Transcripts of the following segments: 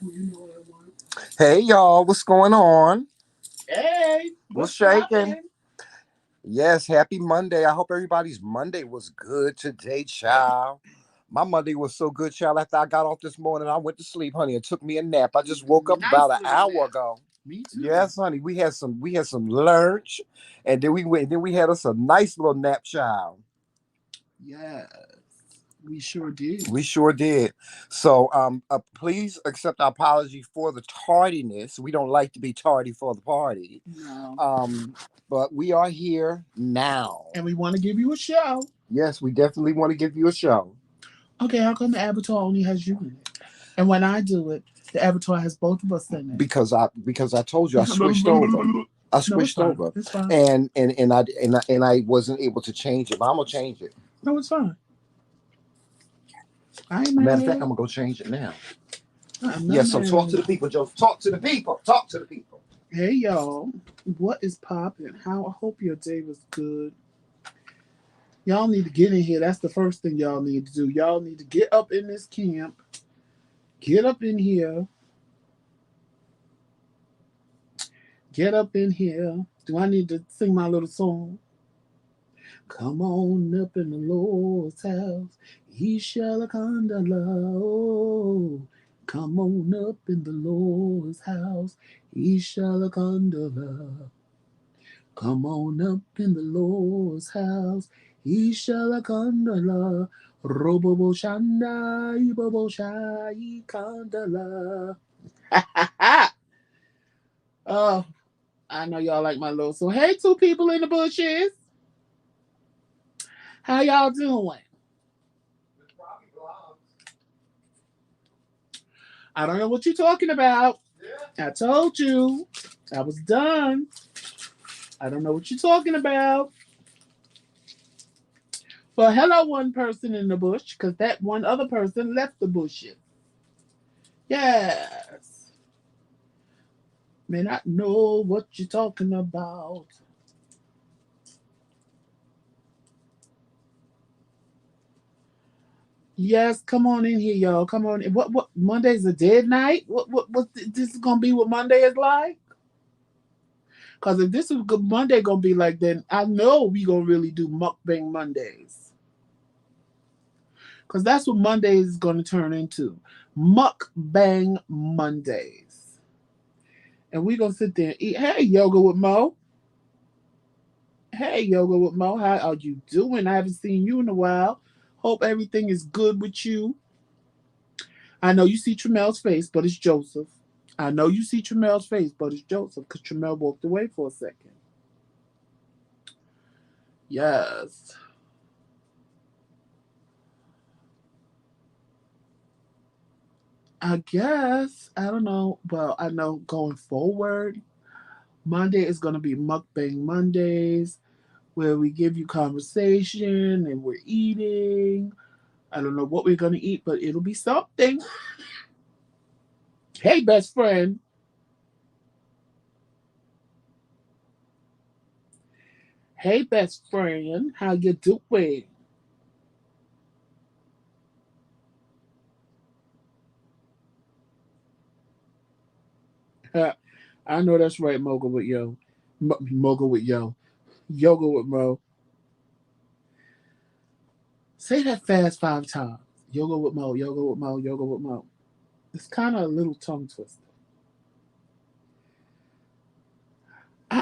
You know what I want. Hey y'all, what's going on? Hey, What's what's shaking? poppin'? Yes, happy Monday. I hope everybody's Monday was good today, child. My Monday was so good, child. After I got off this morning, I went to sleep, honey, and took me a nap. I just woke up Nice about an little hour nap. ago. Me too. Yes, honey. We had some lunch, and then we went. Then we had us a nice little nap, child. Yes, we sure did. We sure did. So, please accept our apology for the tardiness. We don't like to be tardy for the party. No. Um, but we are here now. And we want to give you a show. Yes, we definitely want to give you a show Okay, how come the avatar only has you in it? And when I do it, the avatar has both of us in it. because I told you I switched over. I No, it's switched fine. over, It's fine. and I wasn't able to change it. But I'm gonna change it. No, it's fine. I ain't Matter mad of at fact, it. I'm gonna go change it now. I'm not Yeah. So mad talk at to the it. people, Joe. Talk to the people. Talk to the people. Hey y'all, what is poppin'? How I hope your day was good. Y'all need to get in here. That's the first thing y'all need to do. Y'all need to get up in this camp. Get up in here. Get up in here. Do I need to sing my little song? Come on up in the Lord's house. He shall condole. Oh, come on up in the Lord's house. He shall condole. Come on up in the Lord's house. He shall condole. Robobo shanda, ibobo shai kandala. Oh, I know y'all like my little song. Hey, two people in the bushes. How y'all doing? I don't know what you're talking about. I told you. I was done. I don't know what you're talking about. Well, hello, one person in the bush, because that one other person left the bushes. Yes. May not know what you're talking about. Yes, come on in here, y'all. Come on. What Monday's a dead night? What this is gonna be what Monday is like? Cause if this is good Monday gonna be like, then I know we gonna really do mukbang Mondays. Cause that's what Monday is gonna turn into. Mukbang Mondays. And we gonna sit there and eat. Hey, yoga with Mo. Hey, yoga with Mo. How are you doing? I haven't seen you in a while. Hope everything is good with you. I know you see Tramel's face, but it's Joseph. I know you see Tramel's face, but it's Joseph because Tramel walked away for a second. Yes. I guess. I don't know. Well, I know going forward, Monday is going to be Mukbang Mondays where we give you conversation and we're eating. I don't know what we're going to eat, but it'll be something. Hey, best friend. Hey, best friend. How you doing? I know that's right, Mocha with Yo. Mocha with Yo. Yoga with Mo. Say that fast 5 times. Yoga with Mo, yoga with Mo, yoga with Mo. It's kind of a little tongue twister.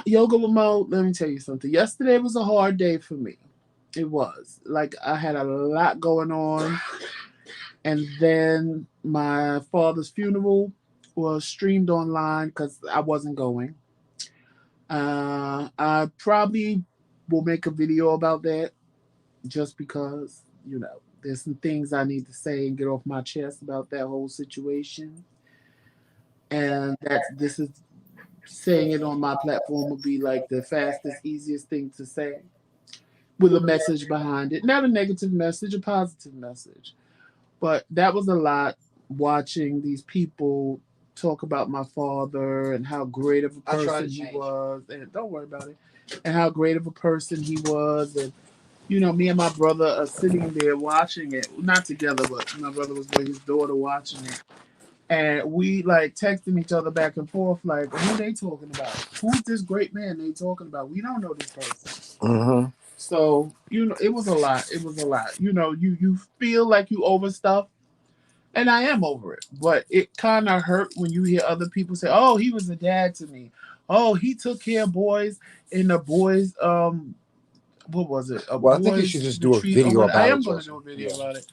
Yoga with Mo, let me tell you something. Yesterday was a hard day for me. It was. Like, I had a lot going on. And then my father's funeral was streamed online because I wasn't going. I probably will make a video about that just because, there's some things I need to say and get off my chest about that whole situation. And that this is saying it on my platform would be like the fastest, easiest thing to say with a message behind it. Not a negative message, a positive message. But that was a lot watching these people talk about my father and how great of a person he was. And don't worry about it. And how great of a person he was. And me and my brother are sitting there watching it. Not together, but my brother was with his daughter watching it. And we like texting each other back and forth, like, who they talking about? Who's this great man they talking about? We don't know this person. Mm-hmm. So, it was a lot. It was a lot. You feel like you over stuff, and I am over it. But it kind of hurt when you hear other people say, "Oh, he was a dad to me. Oh, he took care of boys in the boys what was it? A Well, I think you should boys just do a retreat or video what?" I about it, am going to Joseph. do a video Yeah. about it.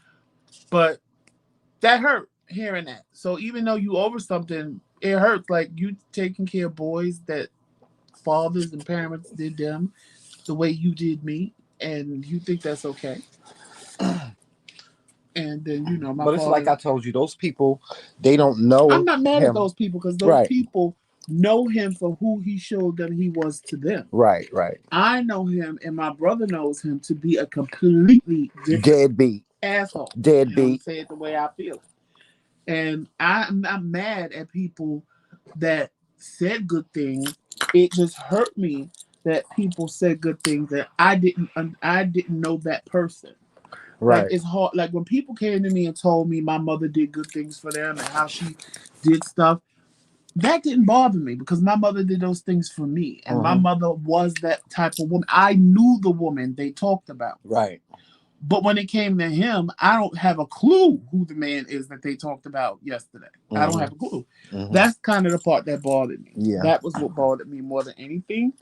But that hurt hearing that. So even though you over something, it hurts. Like you taking care of boys that fathers and parents did them the way you did me, and you think that's okay. And then my But it's like father. I told you, those people, they don't I'm know not mad at him. those people because those Right. people know him for who he showed them he was to them. Right. Right. I know him, and my brother knows him to be a completely different Deadbeat. asshole. I'm gonna Deadbeat. say it the way I feel. And I'm not mad at people that said good things. It just hurt me that people said good things that I didn't know that person. Like Right. it's hard. Like when people came to me and told me my mother did good things for them and how she did stuff, that didn't bother me because my mother did those things for me, and my Mm-hmm. mother was that type of woman. I knew the woman they talked about. Right. But when it came to him, I don't have a clue who the man is that they talked about yesterday. I don't Mm-hmm. have a clue. Mm-hmm. That's kind of the part that bothered me. Yeah. That was what bothered me more than anything.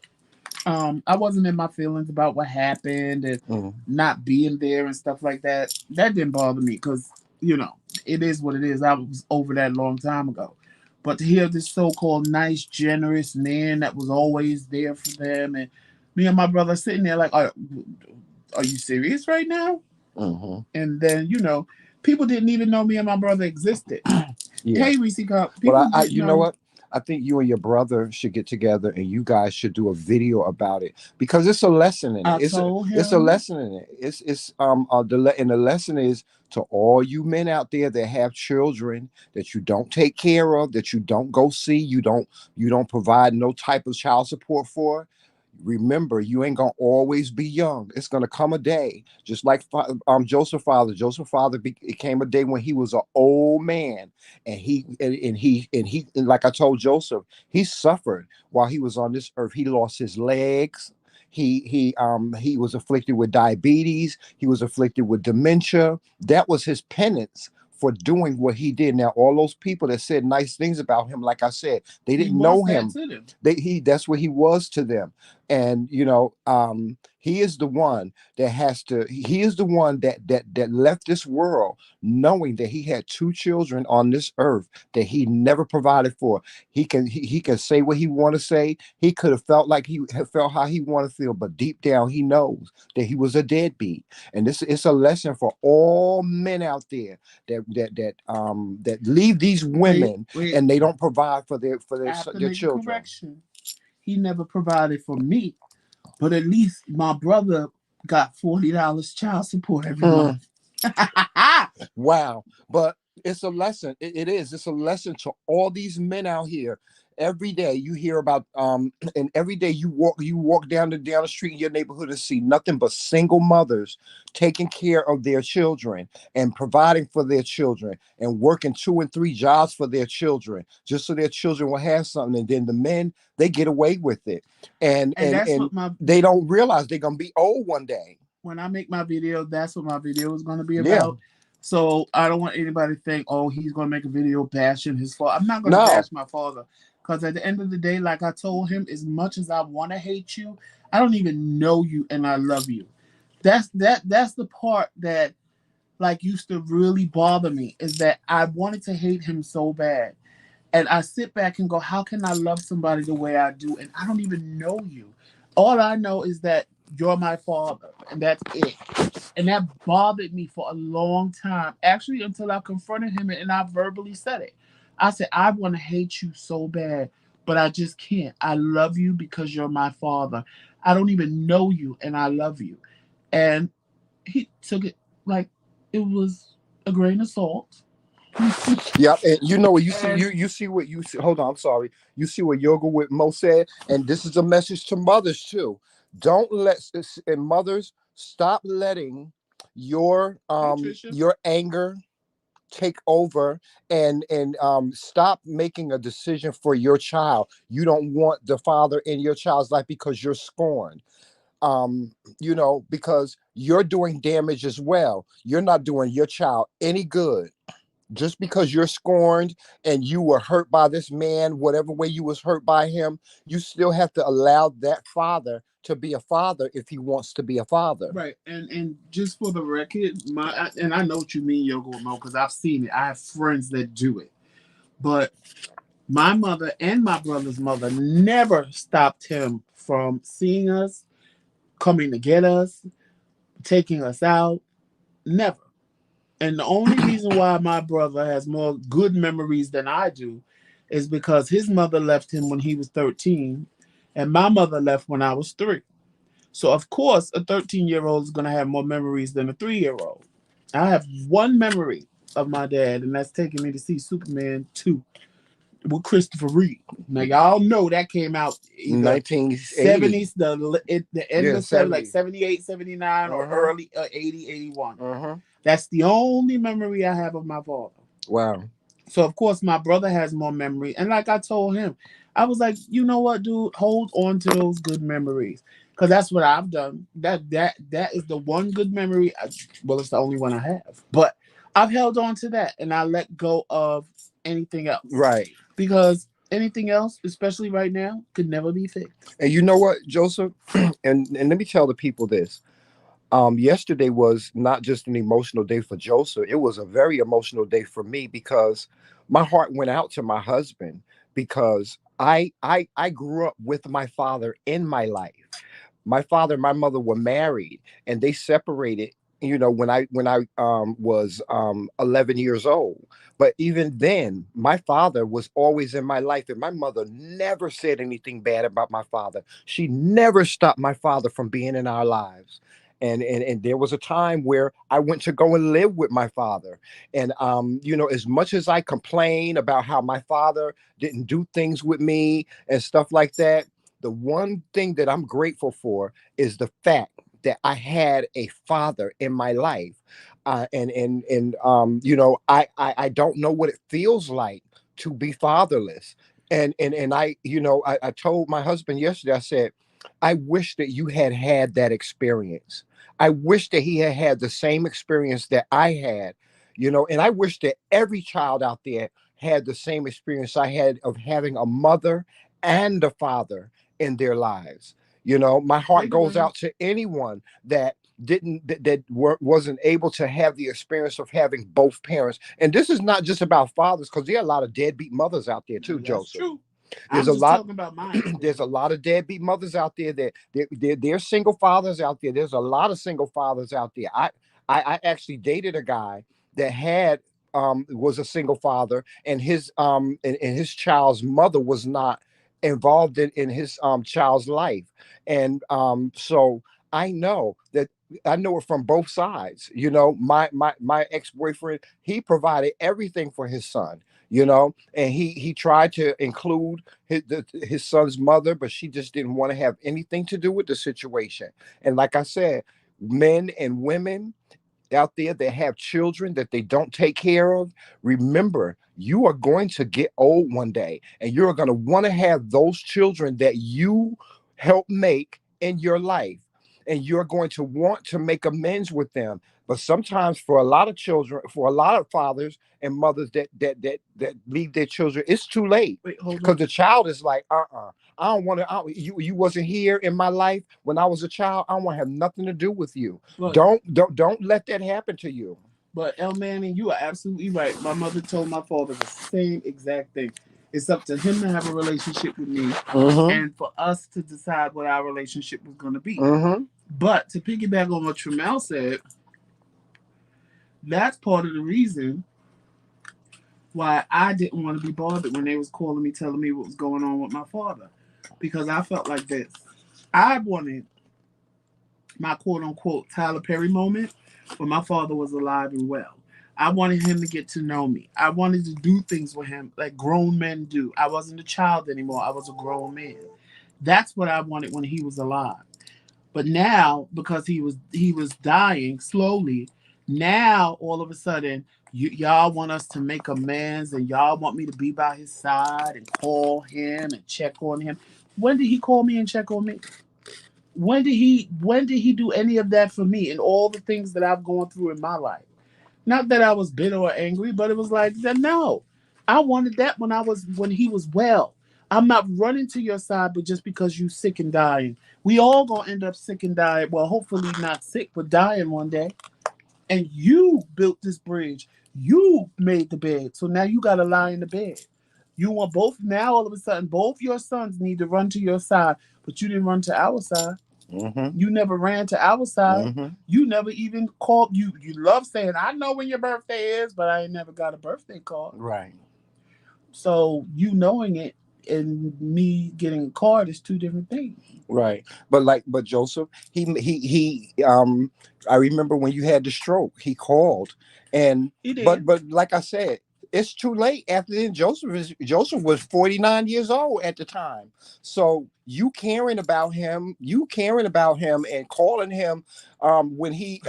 I wasn't in my feelings about what happened and Mm-hmm. not being there and stuff like that. That didn't bother me because, you know, it is what it is. I was over that a long time ago. But to hear this so called nice, generous man that was always there for them, and me and my brother sitting there like, are you serious right now? Mm-hmm. And then people didn't even know me and my brother existed. Yeah. Hey, Reese Cup, Well, people I, didn't you know know. what? I think you and your brother should get together and you guys should do a video about it because it's a lesson in it. I told It's a him lesson in it. And the lesson is to all you men out there that have children that you don't take care of, that you don't go see, you don't provide no type of child support for. Remember, you ain't gonna always be young. It's gonna come a day, just like Joseph father. Joseph father it came a day when he was an old man, and like I told Joseph, he suffered while he was on this earth. He lost his legs. He was afflicted with diabetes. He was afflicted with dementia. That was his penance for doing what he did. Now, all those people that said nice things about him, like I said, they he didn't was know that him. to them. That's what he was to them. And he is the one that he is the one that left this world knowing that he had two children on this earth that he never provided for. He can say what he want to say. He could have felt like he had felt how he want to feel, but deep down he knows that he was a deadbeat. And this it's a lesson for all men out there that leave these Wait, women wait. and they don't provide for I have to their make a children. correction. He never provided for me, but at least my brother got $40 child support every Mm, month. wow. But it's a lesson. It is. It's a lesson to all these men out here. Every day you hear about and every day you walk down the street in your neighborhood and see nothing but single mothers taking care of their children and providing for their children and working 2 and 3 jobs for their children just so their children will have something. And then the men, they get away with it. And And and that's and what my they don't realize they're gonna be old one day. when I make my video, that's what my video is going to be Yeah. about. So I don't want anybody to think, oh, he's going to make a video bashing his father. I'm not going to No. bash my father because at the end of the day, like I told him, as much as I want to hate you, I don't even know you and I love you. That's the part that like used to really bother me is that I wanted to hate him so bad. And I sit back and go, how can I love somebody the way I do? And I don't even know you. All I know is that you're my father, and that's it. And that bothered me for a long time, actually, until I confronted him and I verbally said it. I said, I want to hate you so bad, but I just can't. I love you because you're my father. I don't even know you, and I love you. And he took it like it was a grain of salt. Yep, and you know what you see, And you see what you see. Hold on, I'm sorry. You see what Yoga with Mo said, and this is a message to mothers too. Don't let and mothers stop letting hi, Trisha. your anger take over and stop making a decision for your child. You don't want the father in your child's life because you're scorned. Because you're doing damage as well. You're not doing your child any good just because you're scorned and you were hurt by this man, whatever way you was hurt by him. You still have to allow that father to be a father if he wants to be a father. Right, and just for the record, and I know what you mean, Yoko Mo, because I've seen it. I have friends that do it, but my mother and my brother's mother never stopped him from seeing us, coming to get us, taking us out. Never. And the only reason why my brother has more good memories than I do is because his mother left him when he was 13, and my mother left when I was 3. So, of course, a 13-year-old is going to have more memories than a 3-year-old. I have one memory of my dad, and that's taking me to see Superman 2 with Christopher Reeve. Now, y'all know that came out either 1980. 70s, the end Yeah, of 70, like 70. 78, 79, or Uh-huh. early 80, 81. Uh-huh. That's the only memory I have of my father. Wow. So of course my brother has more memory. And like I told him, I was like, you know what, dude, hold on to those good memories. Cause that's what I've done. That is the one good memory. Well, it's the only one I have. But I've held on to that and I let go of anything else. Right. Because anything else, especially right now, could never be fixed. And you know what, Joseph? and let me tell the people this. Yesterday was not just an emotional day for Joseph. It was a very emotional day for me because my heart went out to my husband because I grew up with my father in my life. My father and my mother were married and they separated, when I was 11 years old. But even then my father was always in my life and my mother never said anything bad about my father. She never stopped my father from being in our lives. And there was a time where I went to go and live with my father. And as much as I complain about how my father didn't do things with me and stuff like that, the one thing that I'm grateful for is the fact that I had a father in my life. I don't know what it feels like to be fatherless. And I told my husband yesterday, I said, I wish that you had had that experience. I wish that he had had the same experience that I had, and I wish that every child out there had the same experience I had of having a mother and a father in their lives. My heart Think goes about it. out to anyone that wasn't able to have the experience of having both parents. And this is not just about fathers, because there are a lot of deadbeat mothers out there too, That's Joseph. true. There's I'm a just lot talking about my there's a experience. lot of deadbeat mothers out there that there's single fathers out there. There's a lot of single fathers out there. I actually dated a guy that had was a single father, and his child's mother was not involved in his child's life. And so I know that I know it from both sides. My ex-boyfriend, he provided everything for his son, and he tried to include his son's mother, but she just didn't want to have anything to do with the situation. And like I said, men and women out there that have children that they don't take care of, remember, you are going to get old one day and you're going to want to have those children that you help make in your life. And you're going to want to make amends with them. But sometimes for a lot of children, for a lot of fathers and mothers that leave their children, it's too late. Wait, hold Because on. the child is like, I don't want to. You wasn't here in my life when I was a child. I don't want to have nothing to do with you. But Don't let that happen to you. But El Manning, you are absolutely right. My mother told my father the same exact thing. It's up to him to have a relationship with me Mm-hmm. and for us to decide what our relationship was going to be. Mm-hmm. But to piggyback on what Tramel said, that's part of the reason why I didn't want to be bothered when they was calling me, telling me what was going on with my father. Because I felt like this. I wanted my quote unquote Tyler Perry moment when my father was alive and well. I wanted him to get to know me. I wanted to do things with him like grown men do. I wasn't a child anymore. I was a grown man. That's what I wanted when he was alive. But now, because he was dying slowly, now all of a sudden y'all want us to make amends, and y'all want me to be by his side and call him and check on him. When did he call me and check on me? When did he do any of that for me and all the things that I've gone through in my life? Not that I was bitter or angry, but it was like that. No, I wanted that when he was well. I'm not running to your side, but just because you sick and dying, we all gonna end up sick and dying. Well, hopefully not sick, but dying one day. And you built this bridge. You made the bed, so now you gotta lie in the bed. You want both now. All of a sudden, both your sons need to run to your side, but you didn't run to our side. Mm-hmm. You never ran to our side. Mm-hmm. You never even called. You love saying, "I know when your birthday is," but I ain't never got a birthday card. Right. So you knowing it and me getting a card is two different things. Right. But Joseph, I remember when you had the stroke, he called, and He but did. but like I said, it's too late. After then, Joseph was 49 years old at the time. So you caring about him and calling him when he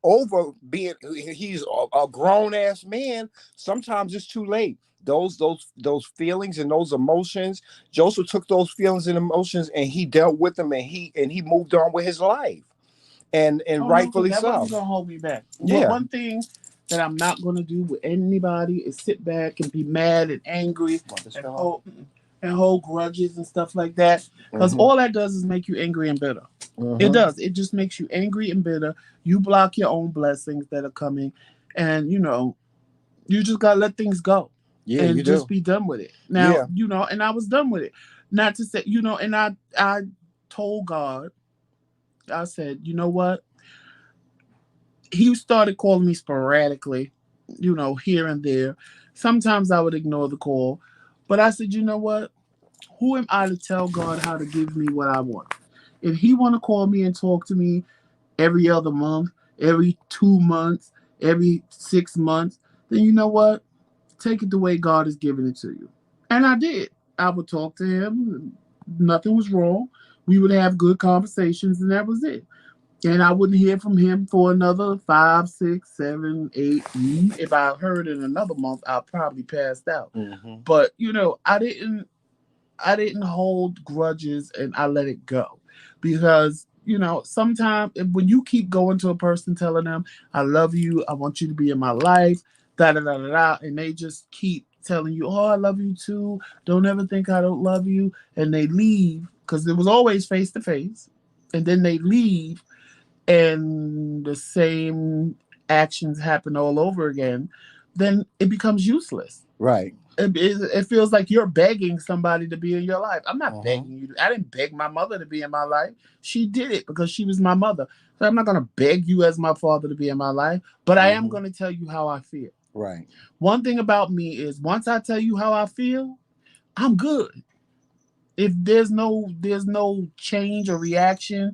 over being he's a grown ass man. Sometimes it's too late. Those feelings and those emotions, Joseph took those feelings and emotions and he dealt with them, and he moved on with his life, and Oh no, because rightfully that so. wasn't gonna hold me back. What Yeah. one thing that I'm not gonna do with anybody is sit back and be mad and angry What, this and fell off? hold grudges and stuff like that. Because Mm-hmm. all that does is make you angry and bitter. It Mm-hmm. does. It just makes you angry and bitter. You block your own blessings that are coming, and you just gotta let things go Yeah, you and just do. be done with it. Now, Yeah. and I was done with it. Not to say, and I told God, I said, you know what? He started calling me sporadically, here and there. Sometimes I would ignore the call, but I said, you know what? Who am I to tell God how to give me what I want? If He want to call me and talk to me every other month, every 2 months, every 6 months, then you know what? Take it the way God is giving it to you. And I did. I would talk to him. Nothing was wrong. We would have good conversations, and that was it. And I wouldn't hear from him for another 5, 6, 7, 8. If I heard in another month, I probably passed out. Mm-hmm. But I didn't hold grudges, and I let it go because sometimes when you keep going to a person telling them I love you, I want you to be in my life, da da da da da, and they just keep telling you, oh, I love you too. Don't ever think I don't love you, and they leave because it was always face to face, and then they leave, and the same actions happen all over again. Then it becomes useless. Right. It feels like you're begging somebody to be in your life. I'm not Uh-huh. begging you. I didn't beg my mother to be in my life. She did it because she was my mother. So I'm not going to beg you as my father to be in my life, but I am Mm-hmm. going to tell you how I feel. Right. One thing about me is once I tell you how I feel, I'm good. If there's no change or reaction,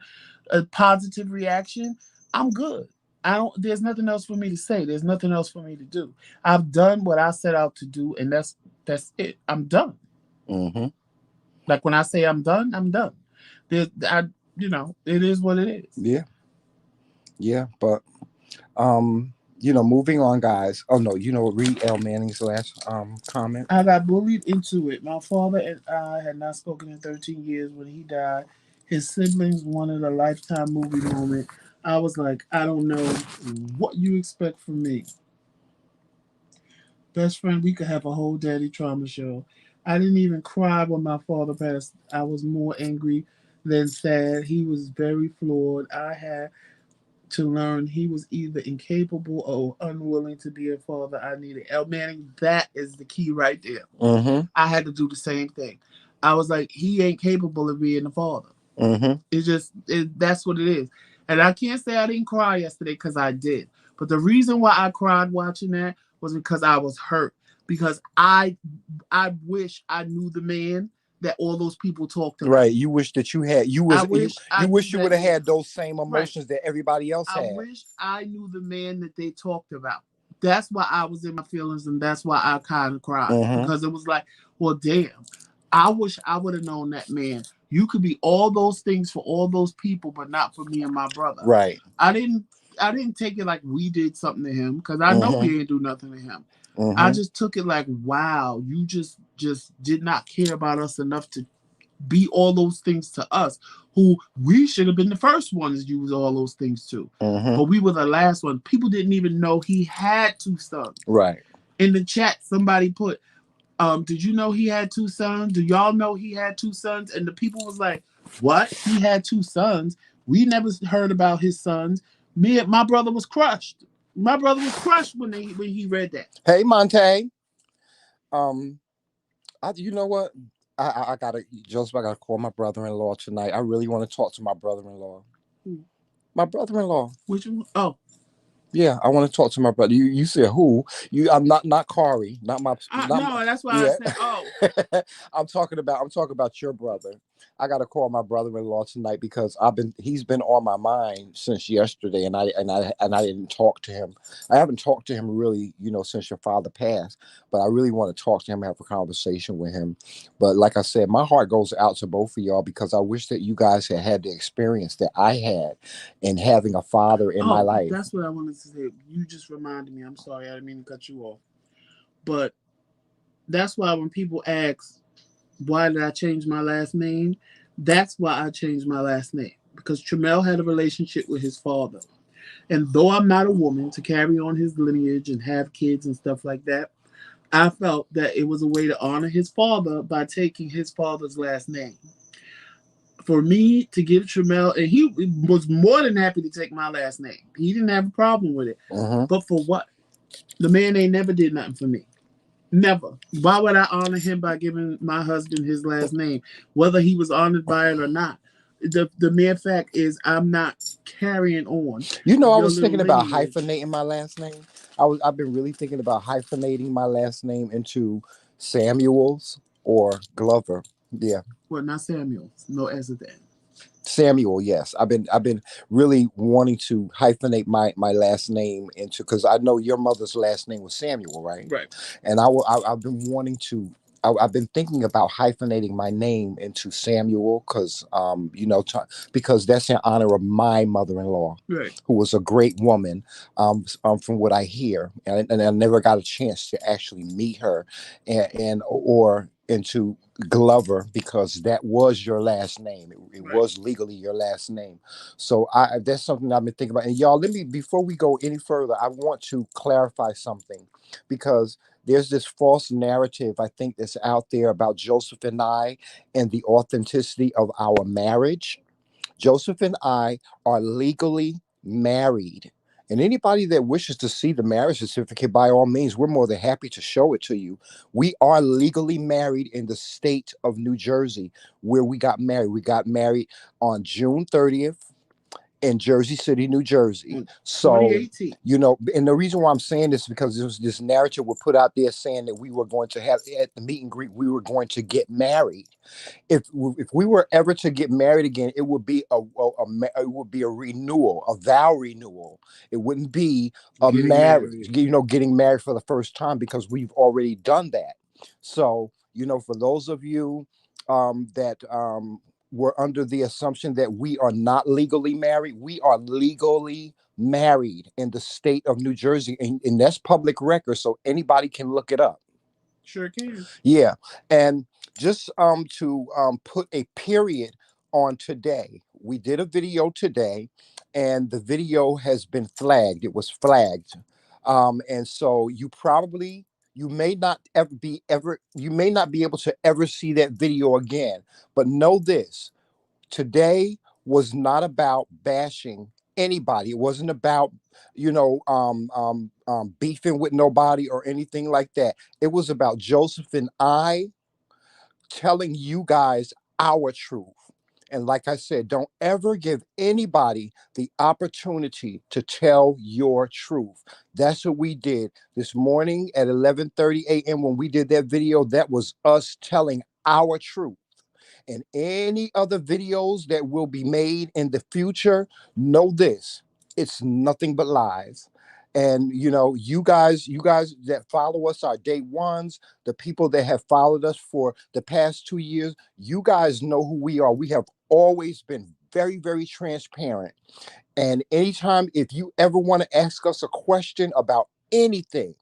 a positive reaction, I'm good. I don't there's nothing else for me to say. There's nothing else for me to do. I've done what I set out to do, and that's it. I'm done. Mm-hmm. Like when I say I'm done, I'm done. It is what it is. Yeah. Yeah. But moving on, guys. Oh no, read L. Manning's last comment. I got bullied into it. My father and I had not spoken in 13 years when he died. His siblings wanted a lifetime movie moment. I was like, I don't know what you expect from me. Best friend, we could have a whole daddy trauma show. I didn't even cry when my father passed. I was more angry than sad. He was very flawed. I had to learn he was either incapable or unwilling to be a father I needed. El Manning, that is the key right there. Mm-hmm. I had to do the same thing. I was like, he ain't capable of being a father. Mm-hmm. That's what it is. And I can't say I didn't cry yesterday because I did. But the reason why I cried watching that was because I was hurt. Because I wish I knew the man that all those people talked about. Right. You wish that you had I wish I you knew wish you would that have man. had those same Right. emotions that everybody else I had. wish I knew the man that they talked about. That's why I was in my feelings, and that's why I kind of cried Mm-hmm. because it was like, well, damn. I wish I would have known that man. You could be all those things for all those people, but not for me and my brother. Right. I didn't. didn't take it like we did something to him, because I know Mm-hmm. we ain't do nothing to him. I Mm-hmm. just took it like, wow, you just did not care about us enough to be all those things to us, who we should have been the first ones to use all those things to. Mm-hmm. But we were the last one. People didn't even know he had two sons. Right. In the chat, somebody put, did you know he had two sons? Do y'all know he had two sons? And the people was like, what? He had two sons? We never heard about his sons. Me and my brother was crushed. My brother was crushed when he read that. Hey, Monte. Um, you know what? I gotta, Joseph. I gotta call my brother-in-law tonight. I really want to talk to my brother-in-law. Hmm. My brother-in-law. Which one? Oh, Yeah, I want to talk to my brother. You said who? You I'm not Kari, not my no, that's why I yeah. said, oh. I'm talking about your brother. I got to call my brother-in-law tonight because he's been on my mind since yesterday, and I didn't talk to him. I haven't talked to him really, since your father passed, but I really want to talk to him, have a conversation with him. But like I said, my heart goes out to both of y'all because I wish that you guys had had the experience that I had in having a father in my Oh, life. that's what I wanted to say. You just reminded me. I'm sorry, I didn't mean to cut you off. But that's why when people ask, why did I change my last name? That's why I changed my last name. Because Tramel had a relationship with his father. And though I'm not a woman to carry on his lineage and have kids and stuff like that, I felt that it was a way to honor his father by taking his father's last name. For me to give Tramel, and he was more than happy to take my last name. He didn't have a problem with it. Hmm. But for what? The man ain't never did nothing for me. Never. Why would I honor him by giving my husband his last name, whether he was honored by it or not? The mere fact is, I'm not carrying on I your was little thinking about lineage. hyphenating my last name. I've been really thinking about hyphenating my last name into Samuels or Glover. Yeah. Well, not Samuel. No S at the end. Samuel, yes. I've been really wanting to hyphenate my last name into, because I know your mother's last name was Samuel, right? Right. And I've been wanting to. I've been thinking about hyphenating my name into Samuel because because that's in honor of my mother-in-law, Right. who was a great woman, from what I hear, and I never got a chance to actually meet her, and or into Glover because that was your last name. It Right. was legally your last name. So I that's something I've been thinking about. And y'all, let me before we go any further, I want to clarify something because there's this false narrative I think that's out there about Joseph and I and the authenticity of our marriage. Joseph and I are legally married. And anybody that wishes to see the marriage certificate, by all means, we're more than happy to show it to you. We are legally married in the state of New Jersey, where we got married. We got married on June 30th in Jersey City, New Jersey. In So, 2018. and the reason why I'm saying this is because there was this narrative we put out there saying that we were going to have at the meet and greet, we were going to get married. If we were ever to get married again, it would be it would be a renewal, a vow renewal. It wouldn't be a Getting marriage, married. getting married for the first time because we've already done that. So, for those of you that were under the assumption that we are not legally married, we are legally married in the state of New Jersey, and that's public record, so anybody can look it up. Sure can. Yeah, and just to put a period on today, we did a video today, and the video has been flagged. It was flagged, and so you may not you may not be able to ever see that video again. But know this: today was not about bashing anybody. It wasn't about beefing with nobody or anything like that. It was about Joseph and I telling you guys our truth. And like I said, don't ever give anybody the opportunity to tell your truth. That's what we did this morning at 11:30 a.m. when we did that video. That was us telling our truth. And any other videos that will be made in the future, know this: it's nothing but lies. And you guys that follow us, our day ones, the people that have followed us for the past 2 years, you guys know who we are. We have always been very, very transparent. And anytime, if you ever want to ask us a question about anything,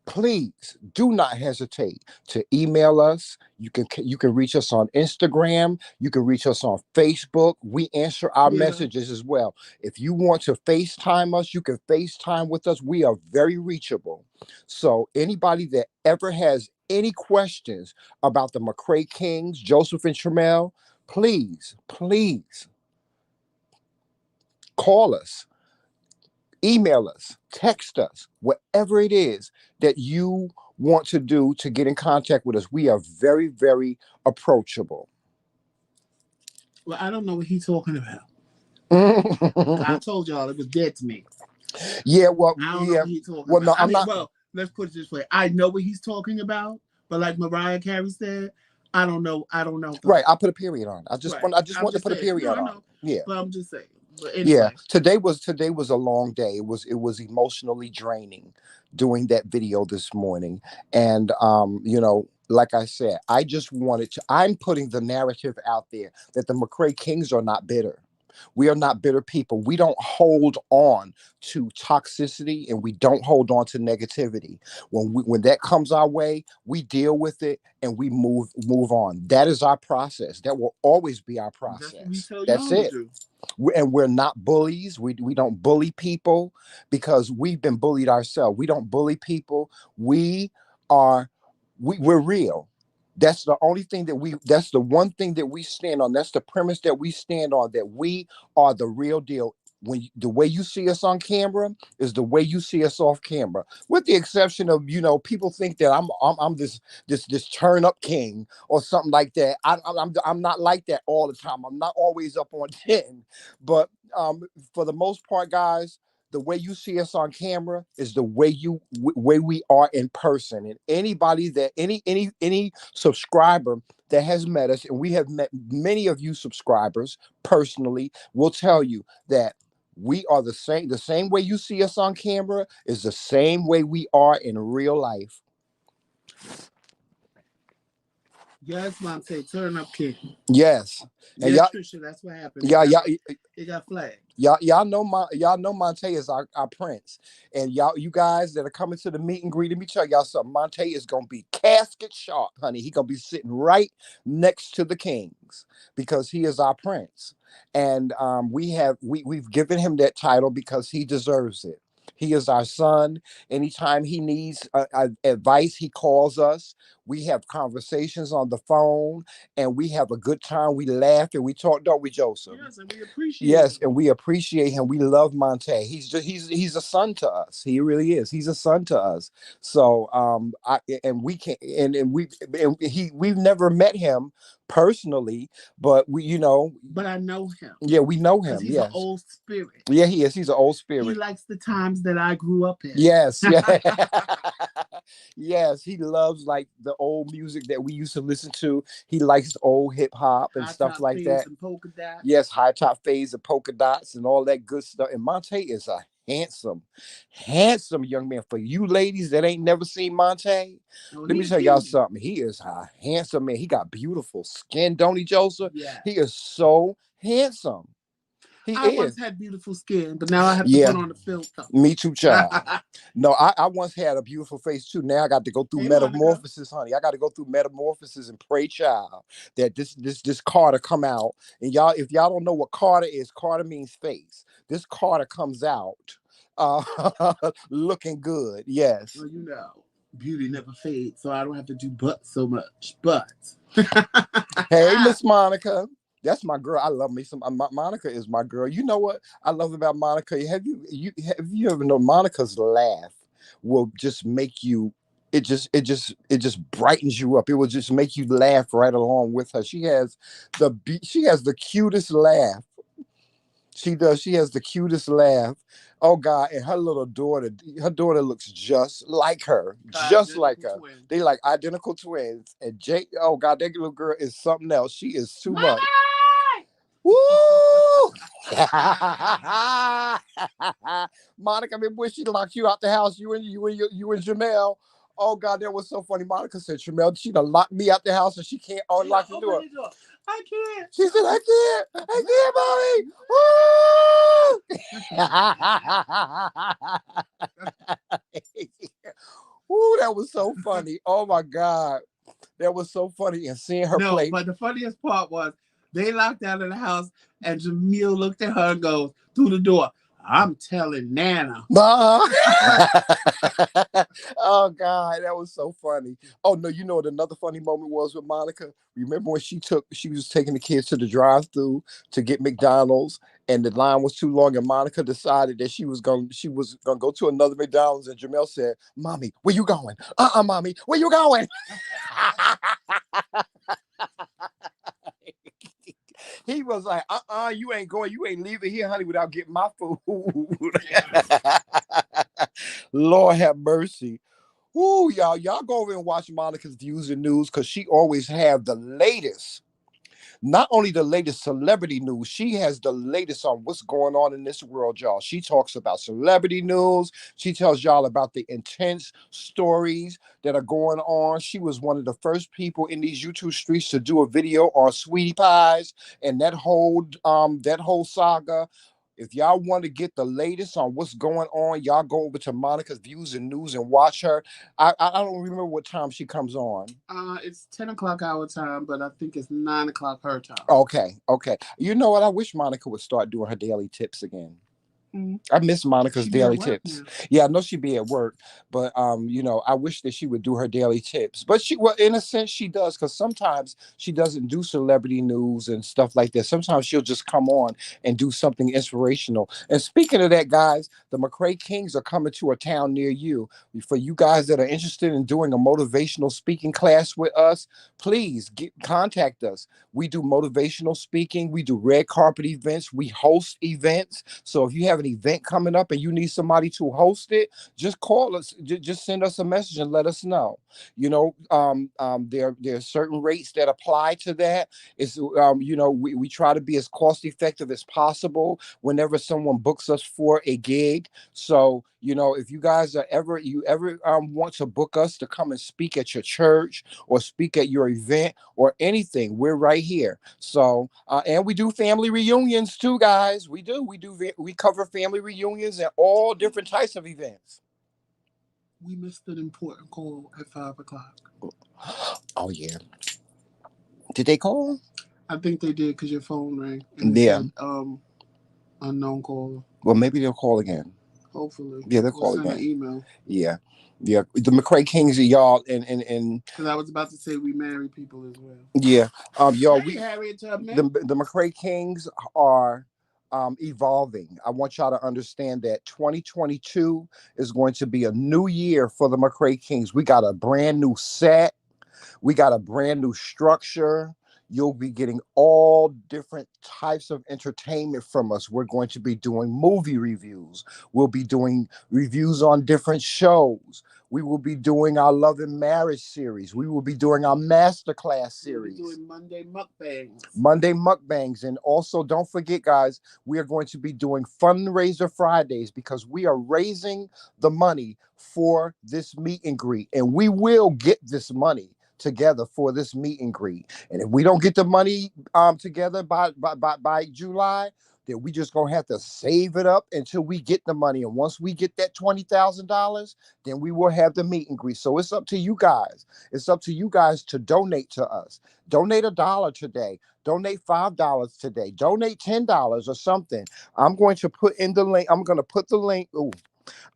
please do not hesitate to email us. You can reach us on Instagram. You can reach us on Facebook. We answer our Yeah. messages as well. If you want to FaceTime us, you can FaceTime with us. We are very reachable. So anybody that ever has any questions about the McCray Kings, Joseph and Tramel, please, please call us, email us, text us, whatever it is that you want to do to get in contact with us. We are very, very approachable. Well, I don't know what he's talking about. I told y'all it was dead to me. Yeah, well, I don't know yeah. what he's talking Well, about. no, I I'm mean, not. well, let's put it this way. I know what he's talking about, but like Mariah Carey said, I don't know. I don't know Right, though. I put a period on. I just Right. want I just I'm want to just put a saying. No, period I on know. it. Yeah. But I'm just saying. But Yeah, anyway. today was a long day. It was emotionally draining doing that video this morning, and like I said, I just wanted to. I'm putting the narrative out there that the McCray Kings are not bitter. We are not bitter people. We don't hold on to toxicity and we don't hold on to negativity. When that comes our way, we deal with it and we move on. That is our process. That will always be our That's what we process. tell That's y'all to it. do. And we're not bullies. We don't bully people because we've been bullied ourselves. We don't bully people. We are we're real. That's the only thing that's the one thing that we stand on. That's the premise that we stand on, that we are the real deal. The way you see us on camera is the way you see us off camera, with the exception of, people think that I'm this turn up king or something like that. I'm not like that all the time. I'm not always up on 10, but for the most part, guys, the way you see us on camera is the way we are in person. And anybody that any subscriber that has met us, and we have met many of you subscribers personally, will tell you that we are the same way you see us on camera is the same way we are in real life. Yes, Mom say turn up king. Yes. And Yes, Trisha, that's what happened. y'all y'all It got flagged. y'all know Monte is our prince. And you guys that are coming to the meet and greet, let me tell y'all something. Monte is gonna be casket sharp, honey. He gonna be sitting right next to the kings because he is our prince. And we've given him that title because he deserves it. He is our son. Anytime he needs advice, he calls us. We have conversations on the phone, and we have a good time. We laugh and we talk, don't we, Joseph? Yes, and we appreciate Yes, him. and we appreciate him. We love Monte. He's a son to us. He really is. He's a son to us. So I and we can we've never met him personally, but But I know him yeah, we know because him. he's an Yes. old spirit. Yeah, he is. He's an old He spirit. likes the times that I grew up in. Yes, yeah. Yes, he loves like the old music that we used to listen to. He likes old hip hop and High stuff top like fades that. and polka dots. Yes, high top fades and polka dots and all that good stuff. And Monte is a handsome, handsome young man. For you ladies that ain't never seen Monte, Oh, let me he's tell y'all beauty. something. He is a handsome man. He got beautiful skin, don't he, Joseph? Yeah. He is so handsome. He I once is. had beautiful skin, but now I have to Yeah, put on a filter. me too, child. No, I once had a beautiful face too. Now I got to go through Hey, Monica. metamorphosis, honey. I got to go through metamorphosis and pray, child, that this Carter come out. And y'all, if y'all don't know what Carter is, Carter means face. This Carter comes out, uh, looking good. Yes. Well, beauty never fades, so I don't have to do but so much. But Hey, Miss Monica. That's my girl. I love me some. Monica is my girl. You know what I love about Monica? Have you ever known Monica's laugh will just make you? It just brightens you up. It will just make you laugh right along with her. She has the cutest laugh. She does. She has the cutest laugh. Oh God! And her daughter looks just like her, just like identical her. twin. They like identical twins. And Jake, oh God, that little girl is something else. She is too much. Mommy! Woo! Monica, I mean, when she locked you out the house, you and Janelle. Oh God, that was so funny. Monica said, Tramel, she done locked me out the house and she can't unlock the door. I can't. She said, I can't, mommy. Ooh, that was so funny. Oh my God. That was so funny. And seeing her No, play. but the funniest part was they locked out of the house and Jamil looked at her and goes through the door, I'm telling Nana. Nah. Oh God, that was so funny. Oh no, you know what another funny moment was with Monica? Remember when she was taking the kids to the drive-through to get McDonald's and the line was too long and Monica decided that she was gonna go to another McDonald's and Jamel said, Mommy, where you going? Mommy, where you going? He was like, you ain't going, you ain't leaving here, honey, without getting my food. Lord have mercy. Ooh, y'all go over and watch Monica's Views and News because she always have the latest. Not only the latest celebrity news, she has the latest on what's going on in this world, y'all. She talks about celebrity news. She tells y'all about the intense stories that are going on. She was one of the first people in these YouTube streets to do a video on sweetie pies and that whole saga. If y'all want to get the latest on what's going on, y'all go over to Monica's Views and News and watch her. I don't remember what time she comes on. It's 10 o'clock our time, but I think it's 9 o'clock her time. Okay. You know what? I wish Monica would start doing her daily tips again. I miss Monica's daily tips. Now. Yeah, I know she'd be at work, but I wish that she would do her daily tips. But well, in a sense, she does because sometimes she doesn't do celebrity news and stuff like that. Sometimes she'll just come on and do something inspirational. And speaking of that, guys, the TheMKingz are coming to a town near you. For you guys that are interested in doing a motivational speaking class with us, please contact us. We do motivational speaking. We do red carpet events. We host events. So if you have an event coming up and you need somebody to host it, just call us. Just send us a message and let us know. There are certain rates that apply to that. We try to be as cost effective as possible whenever someone books us for a gig. So if you guys want to book us to come and speak at your church or speak at your event or anything, we're right here. So and we do family reunions too, guys. We cover family reunions and all different types of events. We missed an important call at 5 o'clock. Oh yeah. Did they call? I think they did because your phone rang and it said unknown caller. Well, maybe they'll call again. Hopefully. Yeah, they'll call send again. An email. Yeah. The TheMKingz are y'all and because I was about to say we marry people as well. Yeah. Y'all, Harriet Tubman. The TheMKingz are evolving. I want y'all to understand that 2022 is going to be a new year for the TheMKingz. We got a brand new set. We got a brand new structure. You'll be getting all different types of entertainment from us. We're going to be doing movie reviews. We'll be doing reviews on different shows. We will be doing our Love and Marriage series. We will be doing our Masterclass series. We'll be doing Monday mukbangs. Monday mukbangs. And also, don't forget, guys, we are going to be doing Fundraiser Fridays because we are raising the money for this meet and greet. And we will get this money together for this meet and greet. And if we don't get the money together by July, then we just gonna have to save it up until we get the money. And once we get that $20,000, then we will have the meet and greet. So it's up to you guys. It's up to you guys to donate to us. Donate $1 today. Donate $5 today. Donate $10 or something. I'm going to put in the link. I'm going to put the link. Ooh,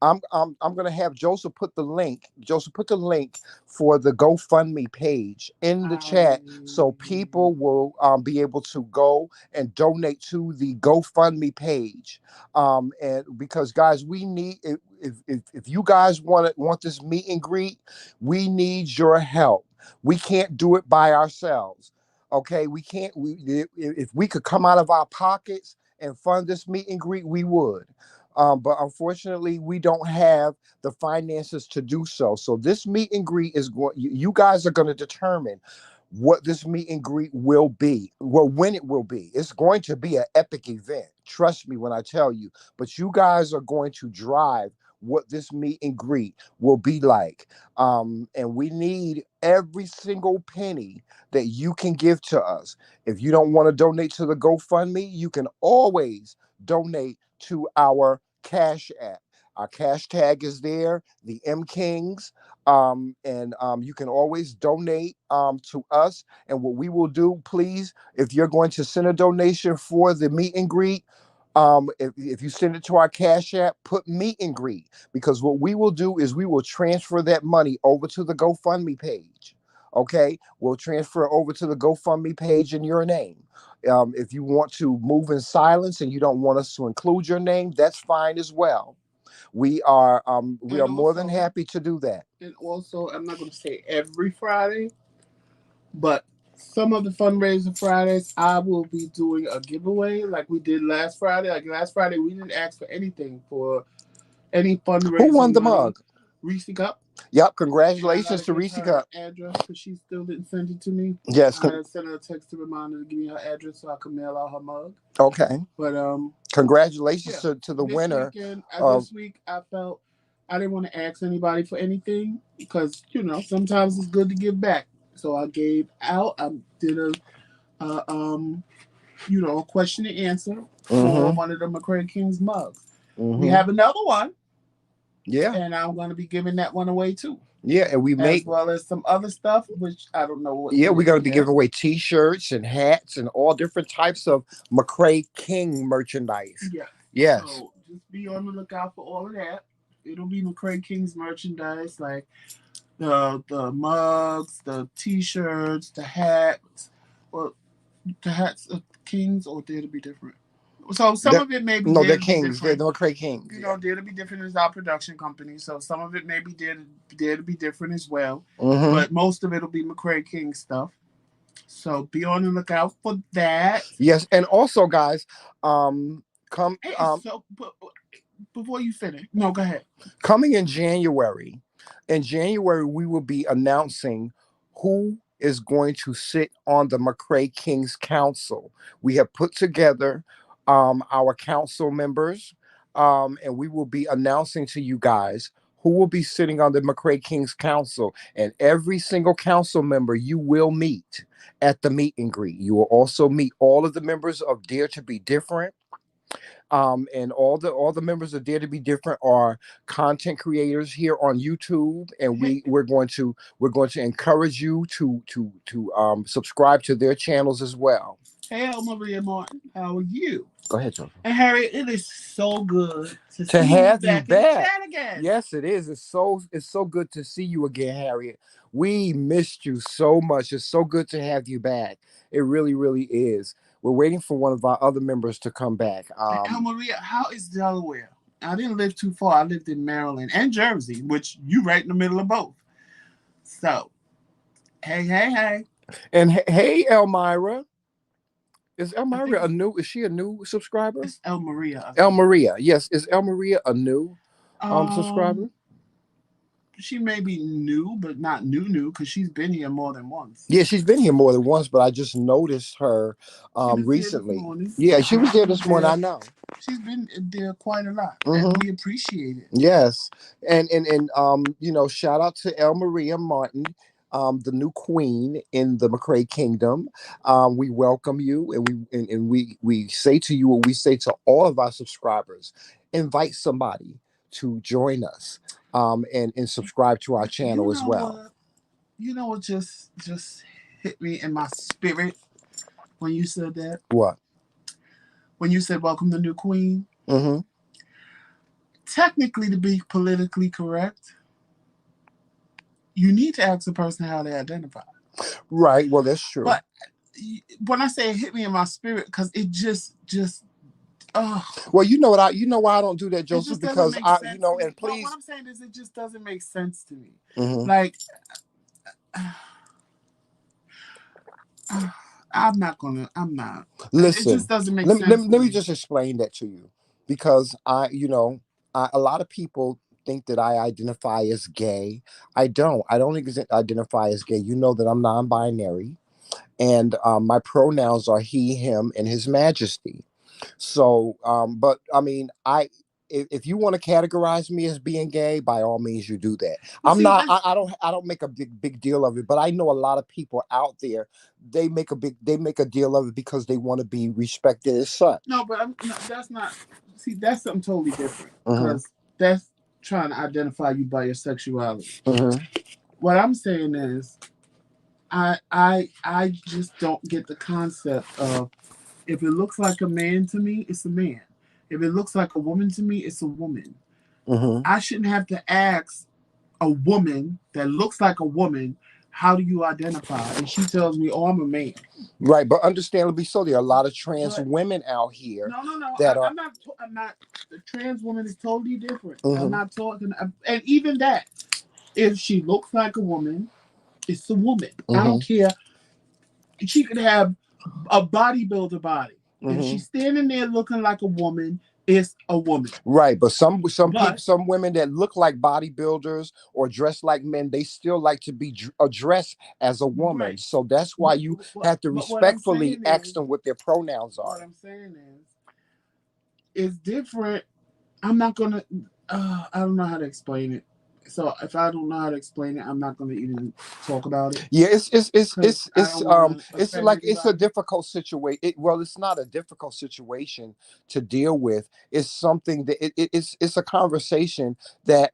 I'm gonna have Joseph put the link. Joseph put the link for the GoFundMe page in the chat, so people will be able to go and donate to the GoFundMe page. And because guys, we need if you guys want this meet and greet, we need your help. We can't do it by ourselves. Okay, we can't. If we could come out of our pockets and fund this meet and greet, we would. But unfortunately, we don't have the finances to do so. So this meet and greet is going. You guys are going to determine what this meet and greet will be. Well, when it will be. It's going to be an epic event. Trust me when I tell you. But you guys are going to drive what this meet and greet will be like. And we need every single penny that you can give to us. If you don't want to donate to the GoFundMe, you can always donate to our Cash App. Our cash tag is there, the MKingz. And you can always donate to us. And what we will do, please, if you're going to send a donation for the meet and greet, if you send it to our Cash App, put meet and greet, because what we will do is we will transfer that money over to the GoFundMe page. Okay, we'll transfer it over to the GoFundMe page in your name. If you want to move in silence and you don't want us to include your name, that's fine as well. We And are more than also, happy to do that. I'm not going to say every Friday, but some of the fundraiser Fridays, I will be doing a giveaway like we did last Friday. Like last Friday, we didn't ask for anything for any Who fundraising won the money. mug? Reese Cup. Yep, And I got congratulations to to give Reese her Cup. address because she still didn't send it to me. Yes, I had sent her a text to remind her to give me her address so I could mail out her mug. okay. But Congratulations yeah. to the This winner weekend, of. this week, I felt I didn't want to ask anybody for anything because sometimes it's good to give back. So I gave out. I did a question and answer for Mm-hmm. one of the McCray King's mugs. We Mm-hmm. have another one, Yeah. and I'm going to be giving that one away too, Yeah, and we as make. well as some other stuff, which I don't know what Yeah, it we're is going to be yet. giving away T-shirts and hats and all different types of McCray King merchandise. Yeah. Yes. So just be on the lookout for all of that. It'll be McCray King's merchandise, like the mugs, the T-shirts, the hats. Well, the hats of Kings or Dare to Be Different. So some They're, of it may be no, Dare they're to Be Kings. They're Different. the McCray Kings. Yeah. Dare to Be Different is our production company, so some of it may be Dare to Be Different as well. Mm-hmm. But most of it will be McCray King stuff. So be on the lookout for that. Yes, and also, guys, come Hey, so before you finish, no, go ahead. coming in January. In January, we will be announcing who is going to sit on the McCray King's Council. We have put together our council members, and we will be announcing to you guys who will be sitting on the McCray King's Council. And every single council member you will meet at the meet and greet. You will also meet all of the members of Dare to Be Different, and all the members of Dare to Be Different are content creators here on YouTube, and Hey, we're going to encourage you to subscribe to their channels as well. hey, Maria Martin, how are you? Go ahead, Joseph. And Harriet, it is so good to To see you have you back in the back. chat again. Yes, it is. It's so good to see you again, Harriet. We missed you so much. It's so good to have you back. It really, really is. We're waiting for one of our other members to come back. And Maria, how is Delaware? I didn't live too far. I lived in Maryland and Jersey, which you right in the middle of both. So, hey, hey, hey. And hey, Elmira. Is I think Elmira a new? Is she a new subscriber? it's El Maria. I El think. Maria, yes. Is El Maria a new Um, subscriber? she may be new, but not new because she's been here more than once. Yeah, she's been here more than once, but I just noticed her She was there this recently. morning. Yeah, she was She there was this morning. there. I know. She's been there quite a lot, and Hmm. we appreciate it. Yes, and shout out to El Maria Martin, the new queen in the McCray Kingdom. We welcome you, and we say to you what we say to all of our subscribers: invite somebody to join us, and subscribe to our You channel as know well. what? You know what just hit me in my spirit when you said that. What? When you said welcome the new queen. Mm-hmm. Technically, to be politically correct, you need to ask the person how they identify. Right. Well, that's true. But when I say it hit me in my spirit, because it just oh, Well, you know why I don't do that, it Joseph, just doesn't because make sense to me. and Well, what please. I'm saying is, it just doesn't make sense to me. Hmm. Like, I'm not gonna. I'm not. It just Listen, doesn't make let me, let sense me to let me me. just explain that to you, because a lot of people think that I identify as gay. I don't identify as gay. You know that I'm non-binary, and my pronouns are he, him, and his majesty. So, but I mean, if you want to categorize me as being gay, by all means you do that. Well, I'm see, not. I don't make a big deal of it. But I know a lot of people out there. They make a deal of it because they want to be respected as such. no, but no, that's not. See, that's something totally different Hmm. because that's trying to identify you by your sexuality. Hmm. What I'm saying is, I just don't get the concept of if it looks like a man to me, it's a man. If it looks like a woman to me, it's a woman. Hmm. I shouldn't have to ask a woman that looks like a woman, how do you identify? And she tells me, oh, I'm a man. Right, but understandably so, there are a lot of trans But women out here no, no, no. that are. I'm not. I'm not. The trans woman is totally different. I'm Hmm. not talking. And even that, if she looks like a woman, it's a woman. I Hmm. don't care. She could have a bodybuilder body. If Hmm. she's standing there looking like a woman, it's a woman. Right, but some people, But some women that look like bodybuilders or dress like men, they still like to be addressed as a woman. right. So that's why But, you but, have to but what I'm respectfully saying ask is, them what their pronouns what are. I'm saying is, it's different. I'm not gonna. I don't know how to explain it. So if I don't know how to explain it, I'm not gonna even talk about it Yeah, because I don't want to it's offend like it's a anybody. difficult situation. Well, it's not a difficult situation to deal with. It's something that it's a conversation that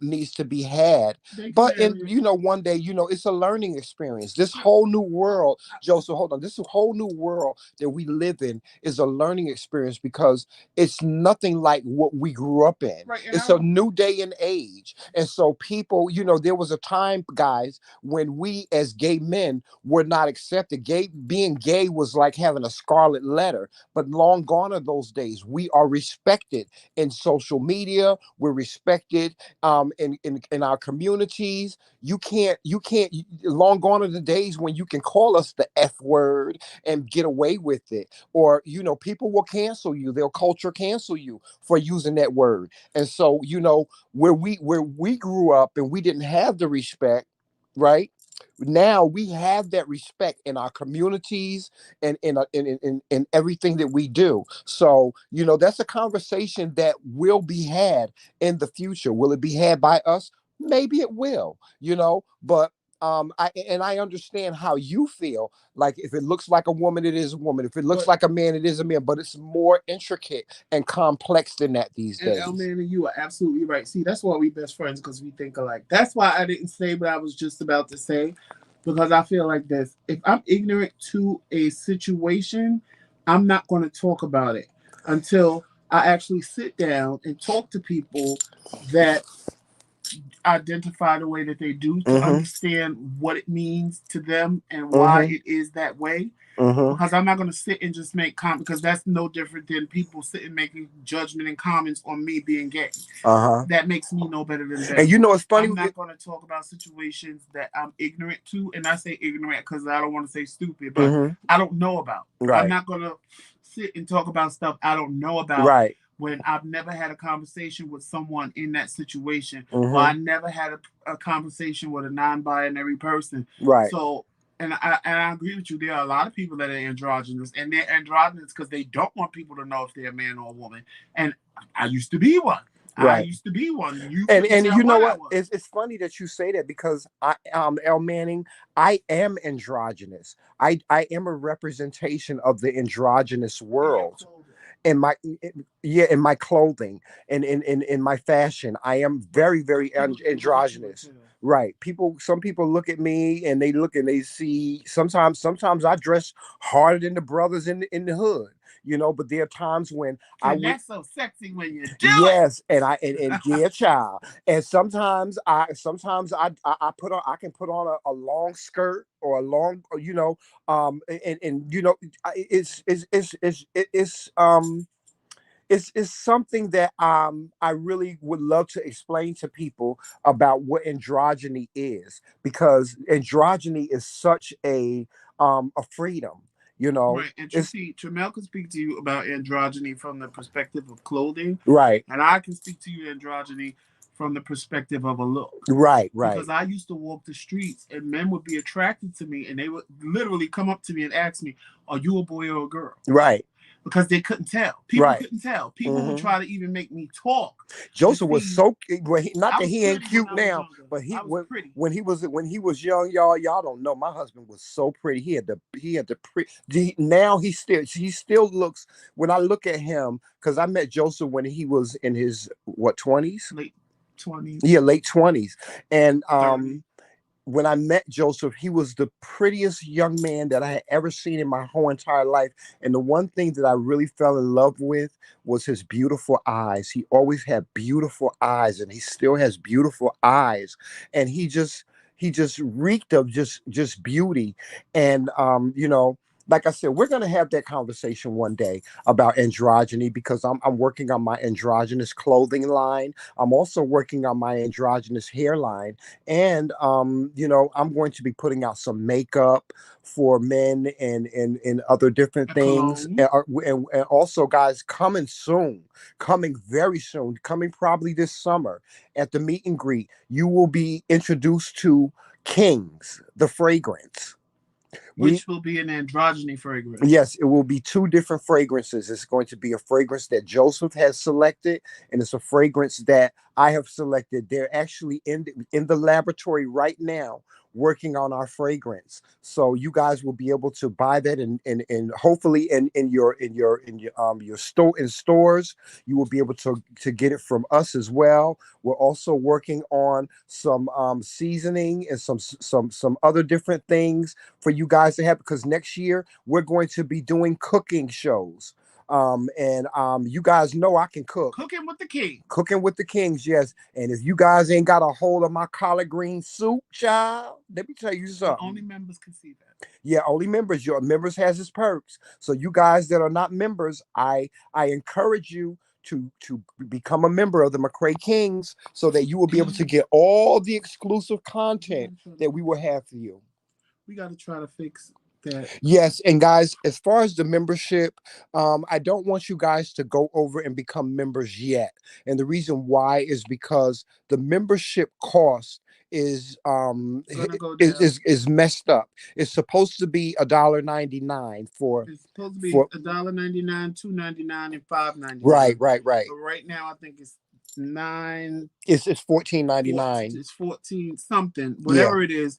needs to be had. They can But have in it, one day, it's a learning experience. This whole new world, Joseph, hold on. This whole new world that we live in is a learning experience because it's nothing like what we grew up in. right? And I It's a don't. new day and age. And so people, there was a time, guys, when we as gay men were not accepted. Being gay was like having a scarlet letter, but long gone are those days. We are respected in social media. We're respected in our communities. You can't long gone are the days when you can call us the F word and get away with it. Or, people will cancel you. They'll culture cancel you for using that word. And so, where we grew up and we didn't have the respect, right? Now we have that respect in our communities and in everything that we do. So, that's a conversation that will be had in the future. Will it be had by us? Maybe it will, but I understand how you feel. Like if it looks like a woman, it is a woman. If it looks But like a man, it is a man. But it's more intricate and complex than that these and days. Elman and you are absolutely right. See, that's why we best friends because we think alike. That's why I didn't say what I was just about to say because I feel like this. If I'm ignorant to a situation, I'm not going to talk about it until I actually sit down and talk to people that identify the way that they do to Mm-hmm. understand what it means to them and why Mm-hmm. it is that way. Mm-hmm. Because I'm not going to sit and just make comments because that's no different than people sitting making judgment and comments on me being gay. Uh-huh. That makes me no better than And them. it's funny. I'm not going to talk about situations that I'm ignorant to, and I say ignorant because I don't want to say stupid, but Mm-hmm. I don't know about. I'm Right. not going to sit and talk about stuff I don't know about Right. when I've never had a conversation with someone in that situation, or I Mm-hmm. never had a conversation with a non-binary person. Right. So, and I agree with you. There are a lot of people that are androgynous, and they're androgynous because they don't want people to know if they're a man or a woman. And I used to be one. I Right. used to be one. You couldn't And tell you know what I what? was. It's funny that you say that because El Manning, I am androgynous. I am a representation of the androgynous In your world. clothing. In my yeah, in my clothing and in my fashion, I am But very very people can look at you and androgynous. tell. Right. Some people look at me and they look and they see sometimes I dress harder than the brothers in the hood, but there are times when I And would. that's so sexy when you do Yes, and I it. and yeah, child. And sometimes I put on I can put on a long skirt or a long and it's something that I really would love to explain to people about what androgyny is because androgyny is such a freedom, Right, and you it's see, Tramel can speak to you about androgyny from the perspective of clothing, right, and I can speak to you androgyny from the perspective of a look. right, Because right, I used to walk the streets, and men would be attracted to me, and they would literally come up to me and ask me, "Are you a boy or a girl?" right. because they couldn't tell. People Right. couldn't tell. People would Hmm. try to even make me talk to Joseph was see. so well, not I that was he ain't pretty when cute I was now, younger. but he I was pretty. when he was young, y'all don't know. My husband was so pretty. He had the now he still looks when I look at him because I met Joseph when he was in his what 20s. Late 20s, Yeah, late 20s, and 30s. when I met Joseph, he was the prettiest young man that I had ever seen in my whole entire life. And the one thing that I really fell in love with was his beautiful eyes. He always had beautiful eyes, and he still has beautiful eyes. And he just reeked of just beauty. And like I said, we're gonna have that conversation one day about androgyny because I'm working on my androgynous clothing line. I'm also working on my androgynous hairline, and I'm going to be putting out some makeup for men and other different A things, cologne, and also, guys, coming soon, coming very soon, coming probably this summer at the meet and greet, you will be introduced to Kingz, the fragrance. We which will be an androgyny fragrance. Yes, it will be two different fragrances. It's going to be a fragrance that Joseph has selected, and it's a fragrance that I have selected. They're actually in the laboratory right now working on our fragrance. So you guys will be able to buy that and hopefully in your store in stores. You will be able to get it from us as well. We're also working on some seasoning and some other different things for you guys to have because next year we're going to be doing cooking shows. And you guys know I can cook. Cooking with the king. Cooking with the Kings, yes. And if you guys ain't got a hold of my collard green soup, child, let me tell you But only something. members can see that. Yeah, only members. Your members has its perks. So you guys that are not members, I encourage you to become a member of the McCray Kings so that you will be able to And get all the exclusive we content gotta try to that we fix will that. have for you. We gotta try to fix that. Yes, and guys, as far as the membership, I don't want you guys to go over and become members yet. And the reason why is because the membership cost is Gonna go is down. is, is messed up. It's supposed to be $1.99 It's supposed to be for $1.99, $2.99, and right, $5.99. right, right. But right now, I think it's nine. It's 14.99. It's 14 something. Yeah. Whatever it is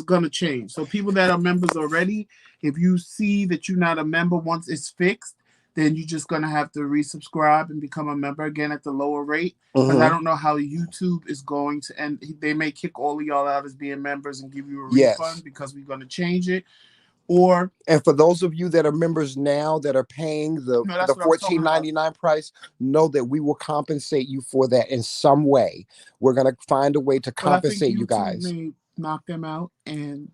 gonna change. So people that are members already, if you see that you're not a member once it's fixed, then you're just gonna have to resubscribe and become a member again at the lower rate. Because I Hmm. don't know how YouTube is going to, and they may kick all of y'all out as being members and give you a Yes. refund because we're gonna change it. Or And for those of you that are members now that are paying no, the that's what I was talking about. 14.99 price, know that we will compensate you for that in some way. We're gonna find a way to But I think compensate you YouTube guys. may knock them out and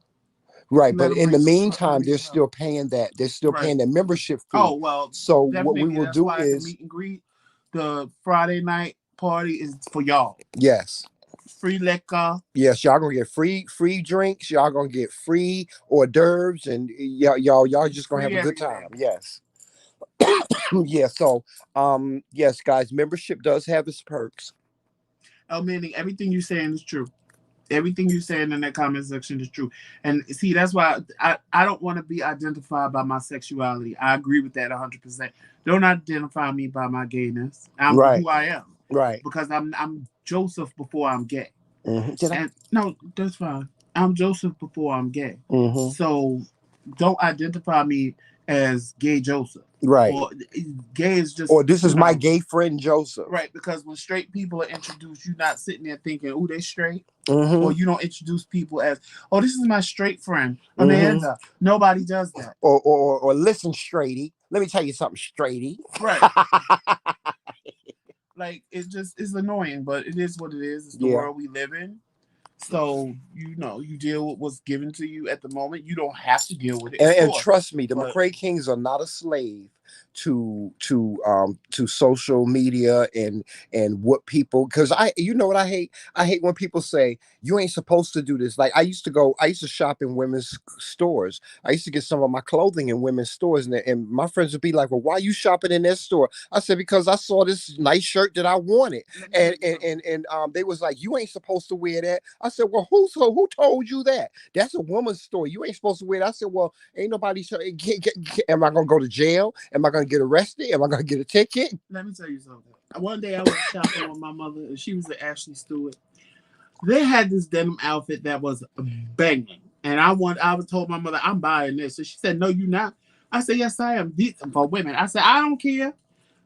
Right, let but them in the meantime, they're rehelp. still paying that. They're still Right. paying their membership Oh fee. well, So what we definitely. will That's do why at the is meet and greet, the Friday night party is for y'all. yes. Free liquor. Yes, y'all gonna get free drinks. Y'all gonna get free hors d'oeuvres, and y'all just gonna have Free a good time. everything. Yes, yeah. So, yes, guys, membership does have its perks. Meaning everything you're saying is true. Everything you're saying in that comment section is true. And see, that's why I don't want to be identified by my sexuality. I agree with that 100%. Don't identify me by my gayness. I'm Right, who I am right. because I'm Joseph before I'm gay. Did I? And no, that's fine. I'm Joseph before I'm gay. Hmm. So don't identify me as gay Joseph. Right. Or gay is Or just, this is my gay friend Joseph. right, because when straight people are introduced, you're not sitting there thinking, oh, they straight. Or Hmm. you don't introduce people as, oh, this is my straight friend, Hmm. Amanda. Nobody does that. Or listen, straighty. Let me tell you something, straighty. Right. Like it's annoying, but it is what it is. It's the Yeah. world we live in. So you deal with what's given to you at the moment. You don't have to deal with it, of And course. trust me, the But McCray Kings are not a slave. to social media and what people, because I, you know what I hate when people say you ain't supposed to do this. Like I used to shop in women's stores. I used to get some of my clothing in women's stores, and my friends would be like, well, why are you shopping in that store? I said, because I saw this nice shirt that I wanted, and they was like, you ain't supposed to wear that. I said, well, who told you that? That's a woman's store. You ain't supposed to wear that. I said, well, ain't nobody. Am I gonna go to jail? Am I gonna get arrested? Am I gonna get a ticket? Let me tell you something. One day I was shopping with my mother, and she was at Ashley Stewart. They had this denim outfit that was banging, and I was told my mother I'm buying this, and she said, "No, you're not." I said, "Yes, I am." This for women. I said, "I don't care."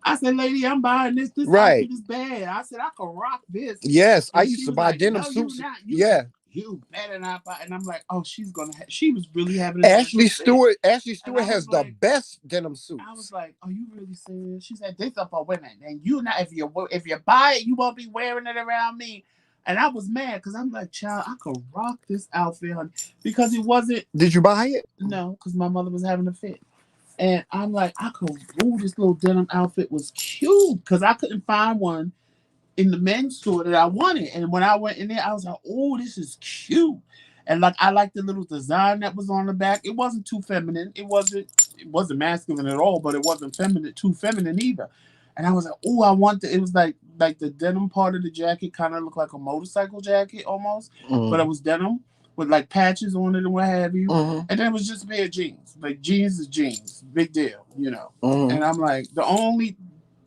I said, "Lady, I'm buying this. This Right. outfit is bad." I said, "I can rock this." Yes, I And used she to was buy like, denim "No, you suits. not. Yeah. You better not buy." And I'm like, "Oh, she's gonna." She was really having it as a Ashley fit. Stewart. Ashley And Stewart has the best denim I was suits. like, "Are you really serious?" She said, "This is for women, and you not if you buy it, you won't be wearing it around me." And I was mad because I'm like, "Child, I could rock this outfit, honey," because it wasn't. Did you buy it? No, because my mother was having a fit, and I'm like, I could. Ooh, this little denim outfit was cute because I couldn't find one in the men's store that I wanted. And when I went in there, I was like, "Oh, this is cute." And like I liked the little design that was on the back. It wasn't too feminine. It wasn't masculine at all, but it wasn't feminine too feminine either. And I was like, "Oh, I want the." It was like the denim part of the jacket kind of looked like a motorcycle jacket almost, but it Mm-hmm. was denim with like patches on it and what have you. Mm-hmm. And then it was just a pair of jeans. Like jeans is jeans, big deal. Mm-hmm. And I'm like, the only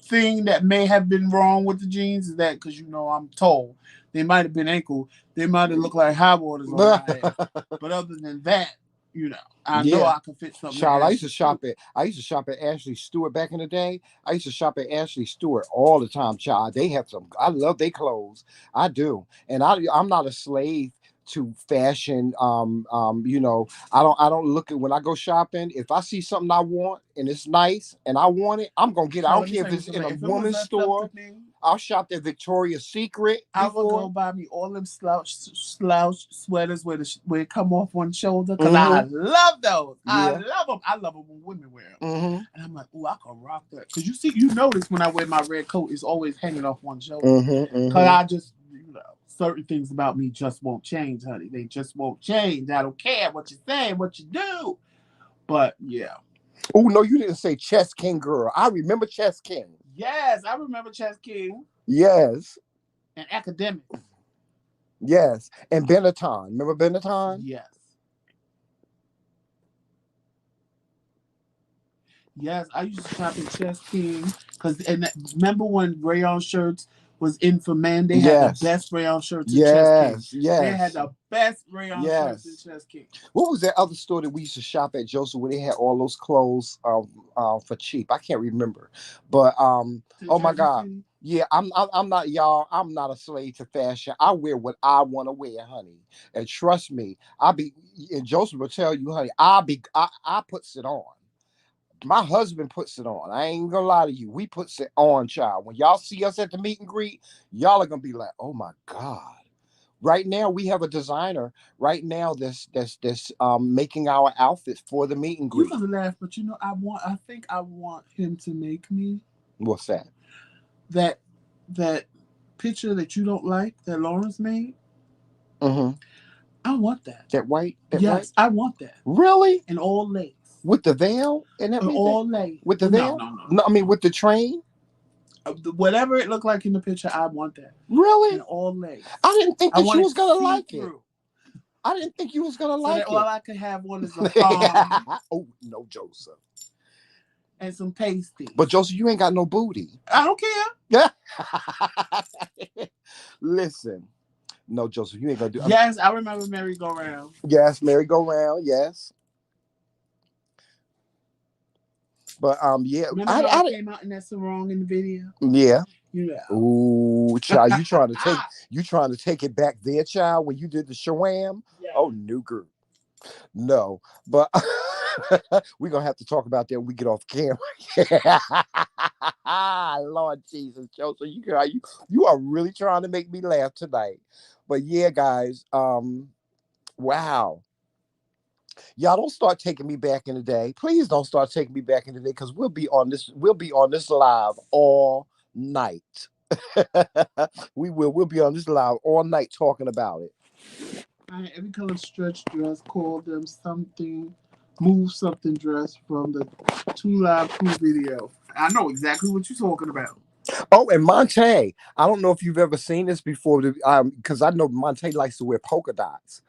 thing that may have been wrong with the jeans is that because I'm tall, they might have been ankle, they might have looked like high waters on my head. But other than that, I know Yeah. I could fit something that Child, Ashley Stewart. I used to shop at Ashley Stewart back in the day. I used to shop at Ashley Stewart all the time, child. They have some, I love their clothes. I do. And I'm not a slave to fashion. I don't look at when I go shopping. If I see something I want and it's nice and I want it, I'm gonna get it. I So don't let me care tell if you it's in something. a If it was woman's left up to store. me, I'll shop at Victoria's Secret I would go before. buy me all them slouch sweaters where it come off one shoulder because I Mm-hmm. love those. I Yeah. love them. I love them when women wear them. Mm-hmm. And I'm like, oh, I can rock that. Because you notice when I wear my red coat, it's always hanging off one shoulder. Mm-hmm. Because Mm-hmm. I just, certain things about me just won't change, honey. They just won't change. I don't care what you say, what you do. But yeah. Oh no, you didn't say Chess King girl. I remember Chess King. Yes, I remember Chess King Yes. and Academics. Yes. And Benetton. Remember Benetton? Yes. Yes, I used to shop at Chess King remember when rayon shirts was in for men? They had the Yes. best rayon shirts in Chess King. Yes. They had Yes. the best rayon shirts in Yes. Chess King. What was that other store that we used to shop at, Joseph, where they had all those clothes for cheap? I can't remember. But To oh my Jersey God. City. Yeah, I'm not, y'all. I'm not a slave to fashion. I wear what I want to wear, honey. And trust me, and Joseph will tell you, honey, I puts it on. My husband puts it on. I ain't gonna lie to you. We puts it on, child. When y'all see us at the meet and greet, y'all are gonna be like, "Oh my God!" Right now, we have a designer. Right now, this making our outfits for the meet and You greet. gonna laugh, but I think I want him to make me What's that? that that picture that you don't like that Lawrence made. Mm-hmm. I want that. That white. That white. Yes, I want that. Really? In all lace. With the veil and In everything. all lace. With the Well, no, veil? no, no, No, I mean no. with the train. Whatever it looked like in the picture, I want that. In Really? all lace. I didn't think I that you want it was gonna see like it. through. I didn't think you was gonna So that like all it. I could have on is a thong Oh no, Joseph. and some pasties. But Joseph, you ain't got no booty. I don't care. Listen, no, Joseph, you ain't gonna do. Yes, I remember Merry Go Round. Yes, merry go round. Yes, but yeah, Remember how I came out in that sarong in the video? yeah. You know. Ooh, child, you trying to take it back there, child? When you did the shawam? Yeah. Oh, new girl. No, but we're gonna have to talk about that when we get off camera. Lord Jesus, Joseph, you are really trying to make me laugh tonight. But yeah, guys, wow. Y'all don't start taking me back in the day. Please don't start taking me back in the day because we'll be on this live all night. We'll be on this live all night talking about it. Every color stretch dress, call them something, move something dress from the Two Live Crew video. I know exactly what you're talking about. Oh, and Monte, I don't know if you've ever seen this before, because I know Monte likes to wear polka dots.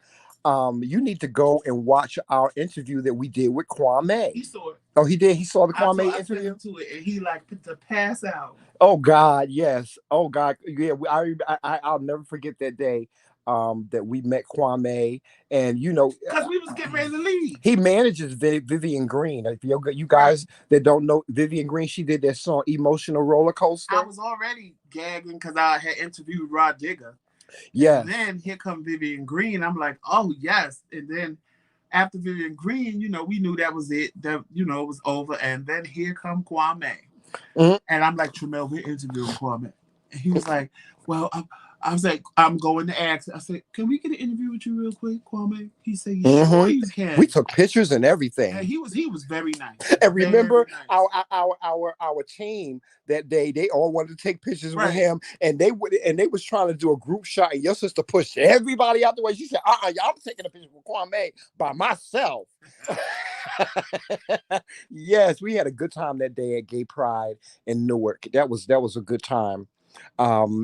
You need to go and watch our interview that we did with He Kwame. saw it. Oh, he did. He saw the Kwame I sent interview. him to it, and he like put the pass out. Oh God, yes. Oh God, yeah. I'll never forget that day. That we met Kwame, and Cause we was getting ready to leave. he manages Vivian Green. If you Right. guys that don't know Vivian Green, she did that song "Emotional Roller I Coaster." was already gagging because I had interviewed Rod Digger. And Yes. then here come Vivian Green. I'm like, oh yes. And then after Vivian Green, we knew that was it. That it was over. And then here come Kwame. Mhm. And I'm like, Tramel, we're interviewing Kwame. And he was like, well, I was like, I'm going to ask. I said, can we get an interview with you real quick, Kwame? He said, sure Hmm. you can. We took pictures and And everything. he was very nice. And Very remember nice. our team that day, they all wanted to take pictures with Right. him, and they was trying to do a group shot, and your sister pushed everybody out the way. She said, y'all, I'm taking a picture with Kwame by myself. Yes, we had a good time that day at Gay Pride in Newark. That was a good time.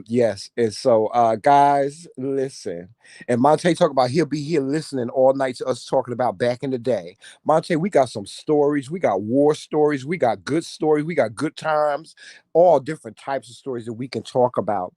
Yes, and so guys, listen. And Monte talk about he'll be here listening all night to us talking about back in the day. Monte, we got some stories. We got war stories. We got good stories. We got good times. All different types of stories that we can talk about.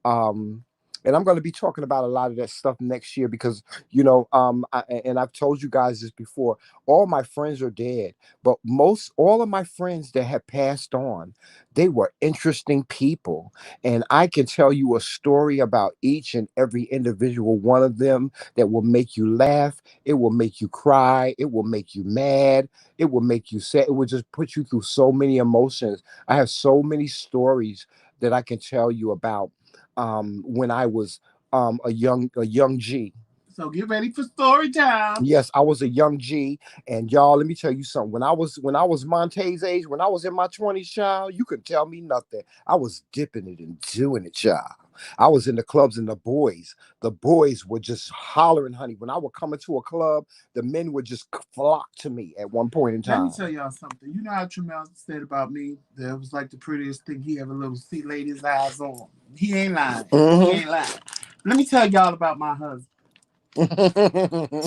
Um, and I'm going to be talking about a lot of that stuff next year because and I've told you guys this before. All my friends are dead, but most all of my friends that have passed on, they were interesting people, and I can tell you a story about each and every individual one of them that will make you laugh. It will make you cry. It will make you mad. It will make you sad. It will just put you through so many emotions. I have so many stories that I can tell you about when I was a young G. So get ready for story time. Yes, I was a young G, and y'all, let me tell you something. When I was Monte's age, when I was in my 20s, child, you could tell me nothing. I was dipping it and doing it, child. I was in the clubs, and the boys were just hollering, honey. When I would come into a club, the men would just flock to me at one point in Let me time. tell y'all something. You know how Tramel said about me that it was like the prettiest thing he ever laid his eyes on. He ain't lying. He Hmm. ain't lying. Let me tell y'all about my husband.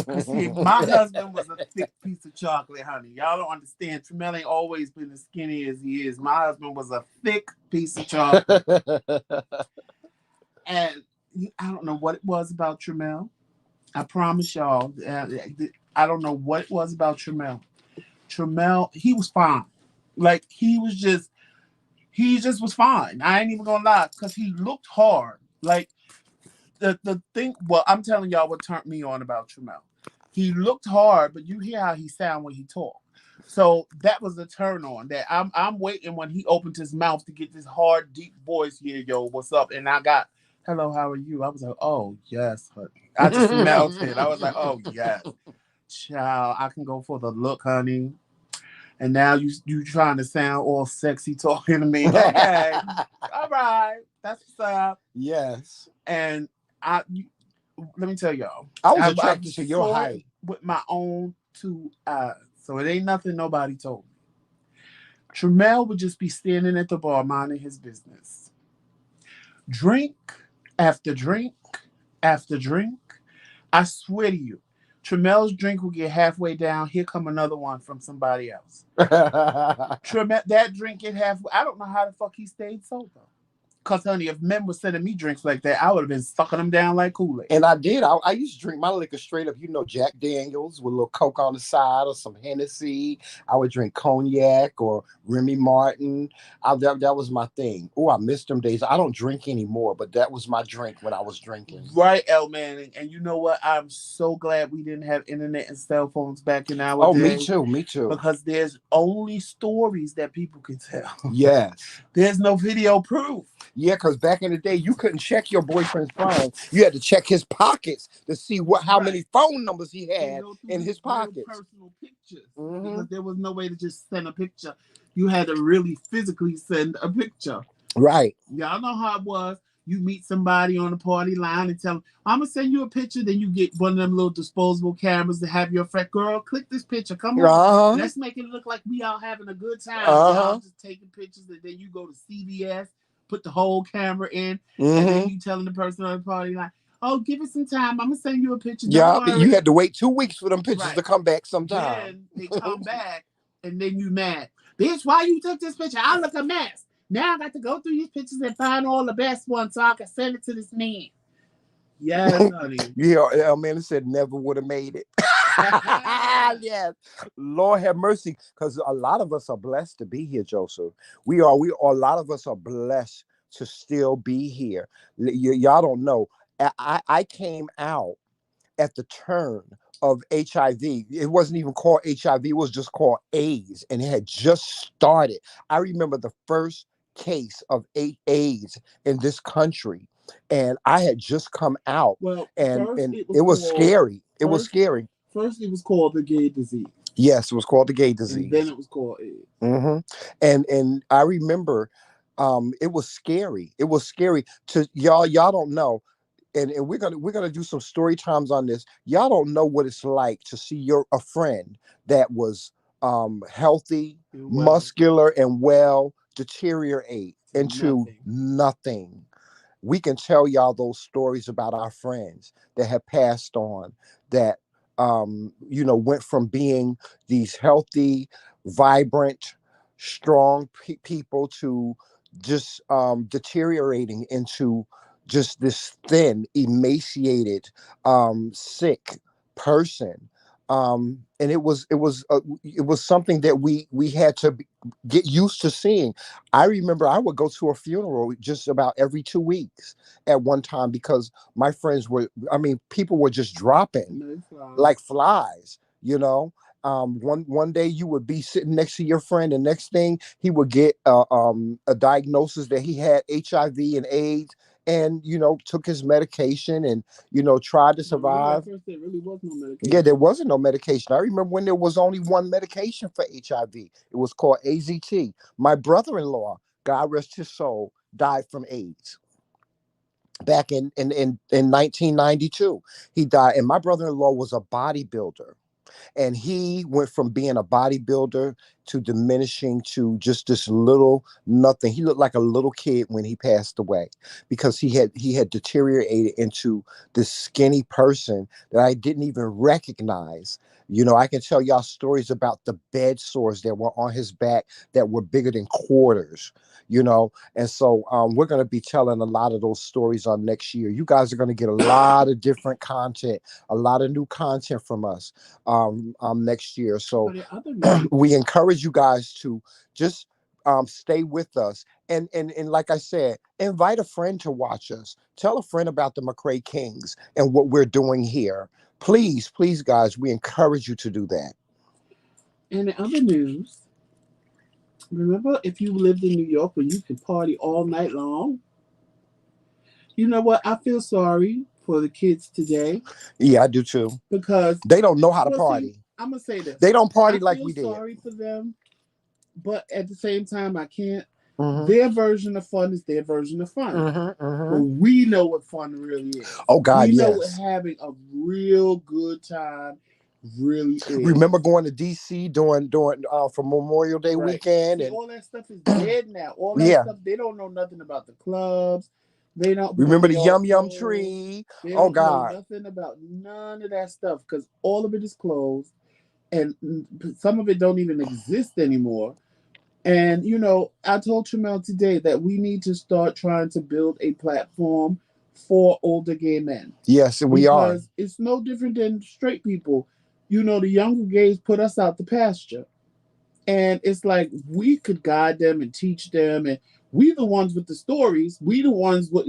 Cause see, my husband was a thick piece of chocolate, honey. Y'all don't understand. Tramel ain't always been as skinny as he is. My husband was a thick piece of chocolate, and I don't know what it was about Tramel. I promise y'all, I don't know what it was about Tramel. Tramel, he was fine. Like he just was fine. I ain't even gonna lie, because he looked hard. Like the thing. Well, I'm telling y'all what turned me on about Tramel. He looked hard, but you hear how he sound when he talk. So that was the turn on. That I'm waiting when he opened his mouth to get this hard, deep voice here. Yo, what's up? And I got, hello, how are you? I was like, oh yes, honey. I just melted. I was like, oh yes, child. I can go for the look, honey. And now you trying to sound all sexy talking to me. Okay. All right. That's what's up. Yes, And let me tell y'all, I was I attracted to your saw it height. with my own two eyes. So it ain't nothing nobody told me. Tramel would just be standing at the bar minding his business. Drink after drink after drink. I swear to you, Tramel's drink will get halfway down. Here come another one from somebody else. That drink get halfway. I don't know how the fuck he stayed sober. Cause honey, if men were sending me drinks like that, I would have been sucking them down like Kool-Aid. And I did. I used to drink my liquor straight up, Jack Daniels with a little Coke on the side or some Hennessy. I would drink cognac or Remy Martin. That was my thing. Oh, I missed them days. I don't drink anymore, but that was my drink when I was drinking. Right, L man. And you know what? I'm so glad we didn't have internet and cell phones back in our Oh, me day. too. Me too. Because there's only stories that people can tell. Yes. There's no video proof. Yeah, because back in the day, you couldn't check your boyfriend's phone. You had to check his pockets to see how Right. many phone numbers he And had go through in his his real pockets. personal pictures Hmm. because there was no way to just send a picture. You had to really physically send a picture. Right. Y'all know how it was. You meet somebody on the party line and tell them, I'm gonna send you a picture. Then you get one of them little disposable cameras to have your friend, girl, click this picture. Come on. Uh huh. Let's make it look like we all having a good time. Uh Y'all huh. just taking pictures and then you go to CVS, put the whole camera in, and then Hmm. you telling the person on the party line, oh, give it some time. I'm gonna send you a picture. Don't Yeah, you worry. had to wait 2 weeks for them pictures Right. to come back sometime. Then they come back and then you mad. Bitch, why you took this picture? I look a mess. Now I got to go through these pictures and find all the best ones so I can send it to this man. Yes, honey. Yeah, Amanda said never would have made it. Yes, Lord have mercy, because a lot of us are blessed to be here, Joseph. We are. We are. A lot of us are blessed to still be here. Y'all don't know. I came out at the turn of HIV. It wasn't even called HIV, it was just called AIDS, and it had just started. I remember the first case of AIDS in this country, and I had just come out, Well, and first and it was it was called scary. It was first scary. first it was called the gay disease. Yes, it was called the gay And then disease. it was called AIDS. Hmm. And I remember it was scary. It was scary to y'all. Y'all don't know, and we're gonna do some story times on this. Y'all don't know what it's like to see your a friend that was healthy, And well, muscular, and well deteriorate to into nothing. nothing. We can tell y'all those stories about our friends that have passed on, that went from being these healthy, vibrant, strong people to just deteriorating into just this thin, emaciated, sick person. And it was something that we had to get used to seeing. I remember I would go to a funeral just about every 2 weeks at one time, because my friends were, I mean, people were just dropping No flies. like flies, you know. One day you would be sitting next to your friend, and next thing he would get a diagnosis that he had HIV and AIDS, and took his medication, and tried to But remember at survive. first there really was no Yeah, medication. there wasn't no medication. I remember when there was only one medication for HIV. It was called AZT. My brother-in-law, God rest his soul, died from AIDS back in 1992. He died, and my brother-in-law was a bodybuilder, and he went from being a bodybuilder to diminishing to just this little nothing. He looked like a little kid when he passed away, because he had deteriorated into this skinny person that I didn't even recognize. I can tell y'all stories about the bed sores that were on his back that were bigger than quarters. And so we're going to be telling a lot of those stories on next year. You guys are going to get a lot of different content, a lot of new content from us next year. So But in other news, we encourage you guys to just stay with us, and like I said, invite a friend to watch us. Tell a friend about the McCray Kings and what we're doing here. Please, please, guys, we encourage you to do that. and in other news, remember if you lived in New York where you could party all night long? You know what? I feel sorry for the kids today Yeah, I do too. because, They don't know how to well, see, party. I'm gonna say this. They don't party I like feel we did. sorry for them, but at the same time, I can't. Hmm. Their version of fun is their version of fun. Hmm. But Hmm. we know what fun really is. Oh We God, know what yes. having a real good time really is. Remember going to DC during for Memorial Day Right. weekend, See, and all that stuff is dead now. All that yeah. stuff, they don't know nothing about the clubs. They don't because Remember they the all Yum Yum closed. Tree? They Oh don't know God. nothing about none of that stuff because all of it is closed, and some of it don't even exist anymore. And I told Tramel today that we need to start trying to build a platform for older gay men Yes, and we are. because it's no different than straight people. The younger gays put us out the pasture. And it's like we could guide them and teach them, and we the ones with the stories. We the ones with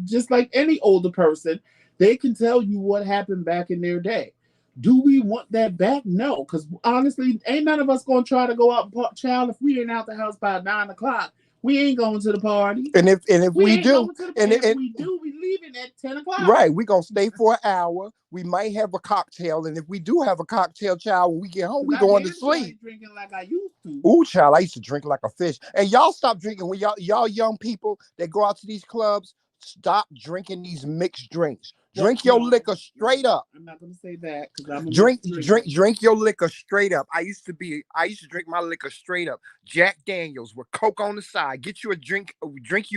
just like any older person, they can tell you what happened back in their day. Do we want that back? No, because honestly, ain't none of us gonna try to go out and pop child if we ain't out the house by 9 o'clock. We ain't going to the party. And if We we ain't do, going to the and party. it, If and we do, we leaving at 10 o'clock. right, we gonna stay for an hour. We might have a cocktail, and if we do have a cocktail, child, when we get home, Because we I going to damn sure sleep. ain't drinking like I used to. Ooh, child, I used to drink like a fish. And y'all stop drinking when y'all young people that go out to these clubs. Stop drinking these mixed drinks. Well, Drink your no, liquor straight up. I'm not going to say that because I'm a Drink, mixed drinker. drink your liquor straight up. I used to drink my liquor straight up. Jack Daniels with Coke on the side. Get you a get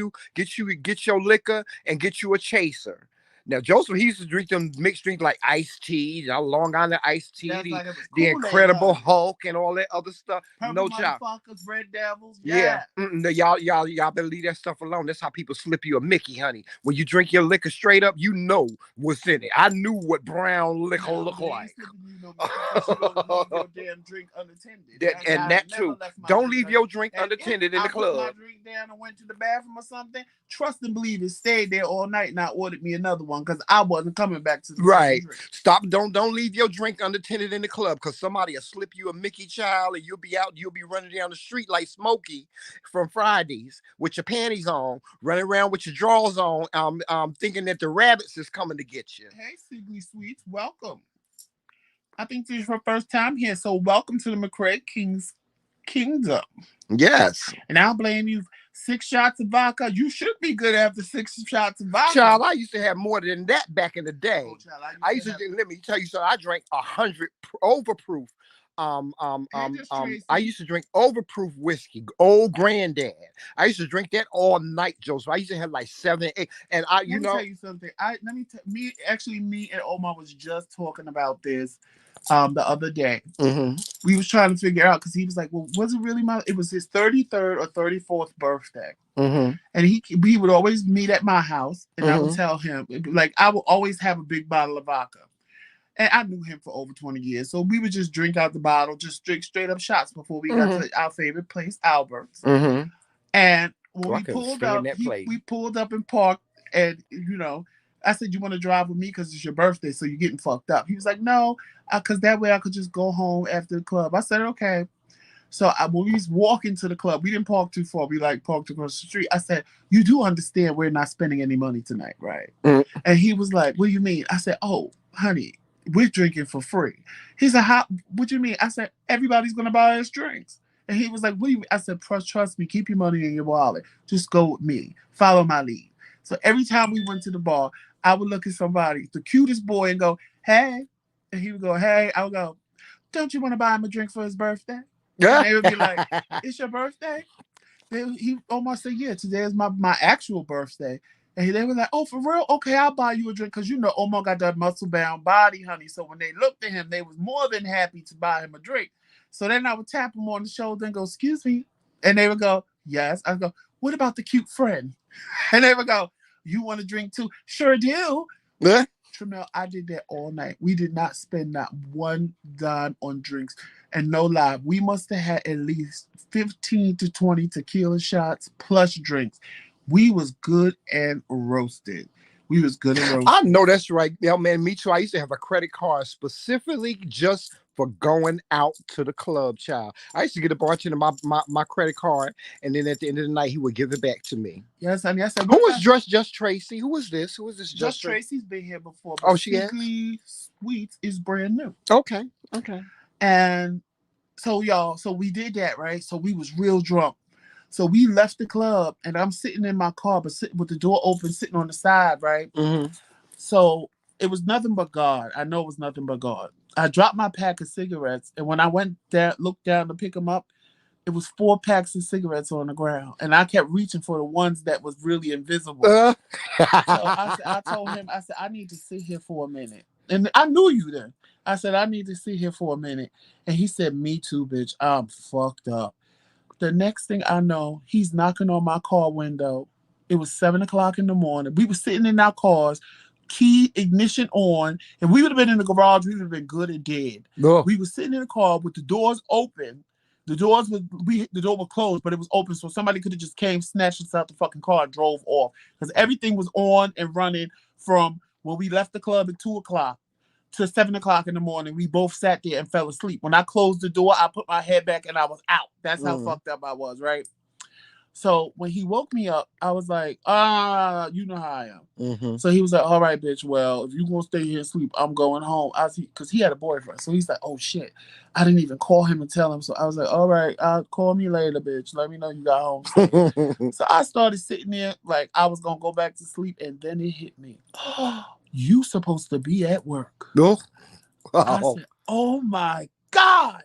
your liquor and get you a chaser. Now Joseph, he used to drink them mixed drinks like iced tea, Long Island iced tea, That's like it was the Kool-Aid, Incredible honey. Hulk, and all that other stuff. Purple No child. motherfuckers, red devils, Yeah, yeah. no, y'all better leave that stuff alone. That's how people slip you a Mickey, honey. When you drink your liquor straight up, you know what's in it. I knew what brown liquor No, looked they ain't like. slipping you no Mickey because you don't leave your damn drink unattended. And I that never too. left my Don't drink leave your drink and if unattended in I the put my club. drink down and went to the bathroom or something, trust and believe it stayed there all night and I ordered me another one because I wasn't coming back to the Right. second drink. Stop. Don't leave your drink unattended in the club because somebody will slip you a Mickey child and you'll be running down the street like Smokey from Fridays with your panties on, running around with your drawers on, thinking that the rabbits is coming to get you. Hey, Siggly Sweets, welcome. I think this is your first time here, so welcome to the McCray Kingdom. Yes. And I'll blame you. 6 shots of vodka. You should be good after 6 shots of vodka. Child, I used to have more than that back in the day. Oh, child, I used to let me tell you something. I drank 100 overproof. I Tracy. used to drink overproof whiskey, old granddad. I used to drink that all night, Joseph. I used to have like 7, 8, and Let me tell you something. Me and Omar was just talking about this the other day. Mm-hmm. We was trying to figure out because he was like, well, was it really my it was his 33rd or 34th birthday. Mm-hmm. And he would always meet at my house and I would Mm-hmm. tell him like I would always have a big bottle of vodka. And I knew him for over 20 years. So we would just drink out the bottle, just drink straight up shots before we got to our favorite place, Albert's. Mm-hmm. And when Oh, I we couldn't pulled stand up, that place. we pulled up and parked. And, I said, you want to drive with me because it's your birthday, so you're getting fucked up. He was like, no, because that way I could just go home after the club. I said, okay. So when we was walking to the club, we didn't park too far. We parked across the street. I said, you do understand we're not spending any money tonight, right? Mm-hmm. And he was like, what do you mean? I said, oh, honey, we're drinking for free. He said, how, what do you mean? I said, everybody's going to buy us drinks. And he was like, what do you mean? I said, trust me, keep your money in your wallet. Just go with me. Follow my lead. So every time we went to the bar, I would look at somebody, the cutest boy, and go, hey. And he would go, hey. I would go, don't you want to buy him a drink for his birthday? And they would be like, it's your birthday? He almost said, yeah, today is my actual birthday. And they were like, oh, for real? Okay, I'll buy you a drink. Because, Omar got that muscle-bound body, honey. So when they looked at him, they was more than happy to buy him a drink. So then I would tap him on the shoulder and go, excuse me. And they would go, yes. I go, what about the cute friend? And they would go, you want a drink too? Sure do. Tramel, I did that all night. We did not spend not one dime on drinks. And no lie, we must have had at least 15 to 20 tequila shots plus drinks. We was good and roasted. We was good and roasted. I know that's right. Yeah, man, me too. I used to have a credit card specifically just for going out to the club, child. I used to get a bartender my credit card, and then at the end of the night, he would give it back to me. Yes, honey. I said, who was just Tracy? Who was this? Who was this? Just Tracy's been here before. Oh, she has? Sickly Sweets is brand new. Okay. And so y'all, so we did that, right? So we was real drunk. So we left the club, and I'm sitting in my car, but sitting with the door open, sitting on the side, right? Mm-hmm. So it was nothing but God. I know it was nothing but God. I dropped my pack of cigarettes, and when I went down, looked down to pick them up, it was 4 packs of cigarettes on the ground, and I kept reaching for the ones that was really invisible. So I told him, I said, I need to sit here for a minute, and I knew you then. I said, I need to sit here for a minute, and he said, me too, bitch. I'm fucked up. The next thing I know, he's knocking on my car window. It was 7 o'clock in the morning. We were sitting in our cars, key ignition on, and we would have been in the garage. We would have been good and dead. Oh. We were sitting in the car with the doors open. The door was closed, but it was open, so somebody could have just came, snatched us out the fucking car, and drove off because everything was on and running from when we left the club at 2 o'clock to 7 o'clock in the morning. We both sat there and fell asleep. When I closed the door, I put my head back and I was out. That's how fucked up I was, right? So when he woke me up, I was like, you know how I am. Mm-hmm. So he was like, all right, bitch. Well, if you gonna stay here and sleep, I'm going home. I was because he had a boyfriend. So he's like, oh shit. I didn't even call him and tell him. So I was like, all right, call me later, bitch. Let me know you got home safe. So I started sitting there like I was gonna go back to sleep, and then it hit me. Oh, you supposed to be at work. Oh, I wow. said, oh my God.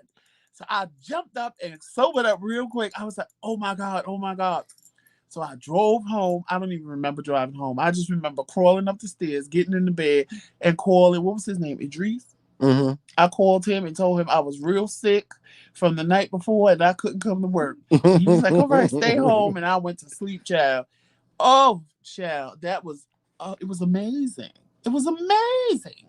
So I jumped up and sobered up real quick. I was like, oh my God, oh my God. So I drove home. I don't even remember driving home. I just remember crawling up the stairs, getting in the bed, and calling, what was his name? Idris? Mm-hmm. I called him and told him I was real sick from the night before and I couldn't come to work. And he was like, all right, stay home. And I went to sleep, child. Oh, child, that was, it was amazing. It was amazing.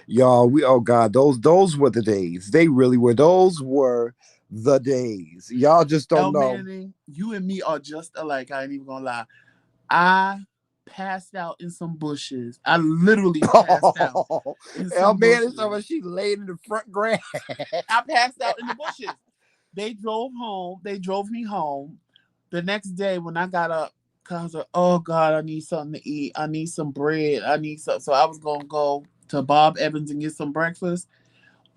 Y'all, we oh God, those were the days. They really were. Those were the days. Y'all just don't El know. Manning, you and me are just alike. I ain't even gonna lie. I passed out in some bushes. I literally passed out Oh, in El some man is bushes. someone she laid in the front grass. I passed out in the bushes. They drove home. They drove me home. The next day when I got up, cause I was like, oh God, I need something to eat. I need some bread. I need some. So I was gonna go to Bob Evans and get some breakfast.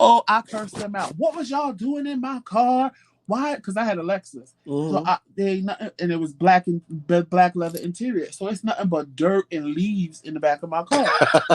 Oh, I cursed them out. What was y'all doing in my car? Why? Because I had a Lexus. So Mm-hmm. they ain't nothing, and it was black leather interior. So it's nothing but dirt and leaves in the back of my car.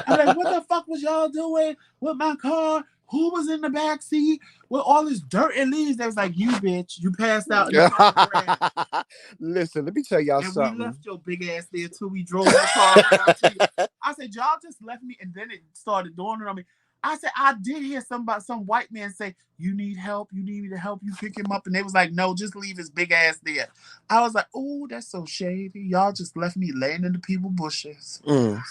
I'm like, what the fuck was y'all doing with my car? Who was in the back seat with all this dirt and leaves? They was like, you bitch, you passed out in the front of the grass. Listen, let me tell y'all And we something. left your big ass there too. We drove your car around to you. I said, y'all just left me, and then it started dawning on me. I said, I did hear some white man say, you need help, you need me to help you pick him up. And they was like, no, just leave his big ass there. I was like, oh, that's so shady. Y'all just left me laying in the people bushes. Mm.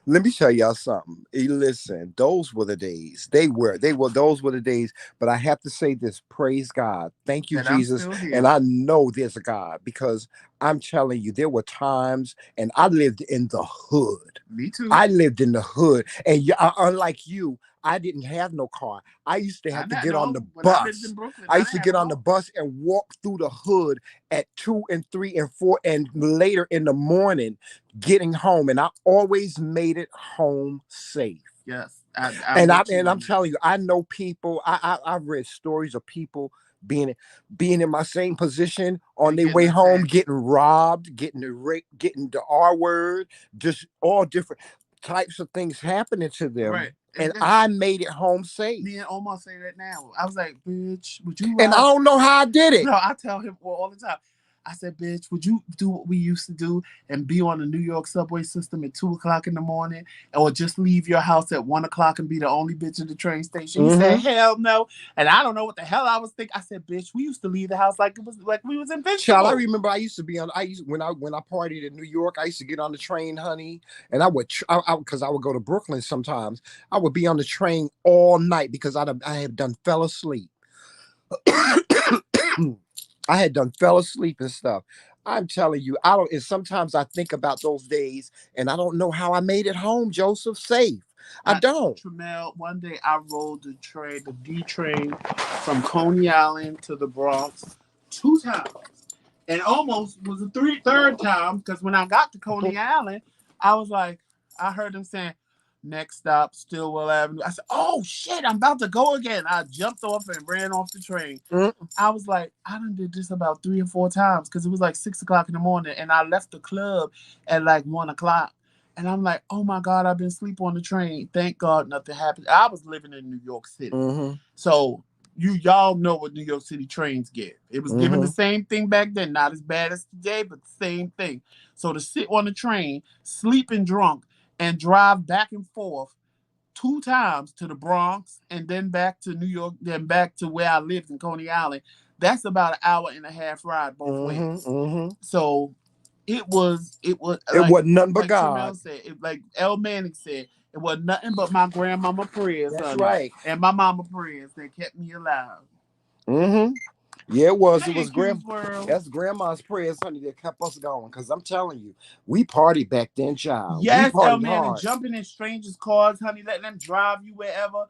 Let me tell y'all something. Listen, those were the days. Those were the days. But I have to say this, praise God. Thank you, That I'm Jesus. still And here. I know there's a God because I'm telling you, there were times, and I lived in the hood. Me too. I lived in the hood. And unlike you, I didn't have no car. I used to I have to not get on know the when I lived in bus. Brooklyn, I I used to didn't have get a on the car. bus and walk through the hood at 2 and 3 and 4 and later in the morning getting home. And I always made it home safe. Yes, I'm with you I'm on that. telling you, I know people. I've read stories of people being being in my same position on And their getting way home, attacked. getting robbed, getting the rape, getting the R word, just all different types of things happening to them. Right. And And I made it home safe. me and Omar say that now. I was like, bitch, would you And I ride? don't know how I did it. No, I tell him all the time. I said, bitch, would you do what we used to do and be on the New York subway system at 2 o'clock in the morning, or just leave your house at 1 o'clock and be the only bitch at the train station? He said, Mm-hmm. hell no. And I don't know what the hell I was thinking. I said, bitch, we used to leave the house like it was like we was Child, I invincible. remember I used to be on. I used when I partied in New York. I used to get on the train, honey, and I would because I would go to Brooklyn sometimes. I would be on the train all night because I had done fell asleep. I had done fell asleep and stuff. I'm telling you, I don't. And sometimes I think about those days, and I don't know how I made it home, Joseph, safe. I I, don't. Tramel, one day I rode the D train from Coney Island to the Bronx 2 times. And almost was a third time because when I got to Coney Island, I was like, I heard them saying, next stop, Stillwell Avenue. I said, oh shit, I'm about to go again. I jumped off and ran off the train. Mm. I was like, I done did this about 3 or 4 times because it was like 6 o'clock in the morning and I left the club at like 1 o'clock. And I'm like, oh my God, I've been asleep on the train. Thank God nothing happened. I was living in New York City. Mm-hmm. So y'all know what New York City trains get. It was given the Mm-hmm. same thing back then, not as bad as today, but the same thing. So to sit on the train, sleeping drunk, and drive back and forth 2 times to the Bronx and then back to New York, then back to where I lived in Coney Island. That's about an hour and a half ride both Mm-hmm. ways. Mm-hmm. So it was It wasn't nothing but like God. Tramel said, like El Manning said, it was nothing but my grandmama prayers, That's honey, right. and my mama prayers that kept me alive. Mm-hmm. Yeah, it was. It Hey, was Q's World. That's grandma's prayers, honey, that kept us going. Cause I'm telling you, we partied back then, child. We Yes, El partied Manning, hard. jumping in strangers' cars, honey, letting them drive you wherever.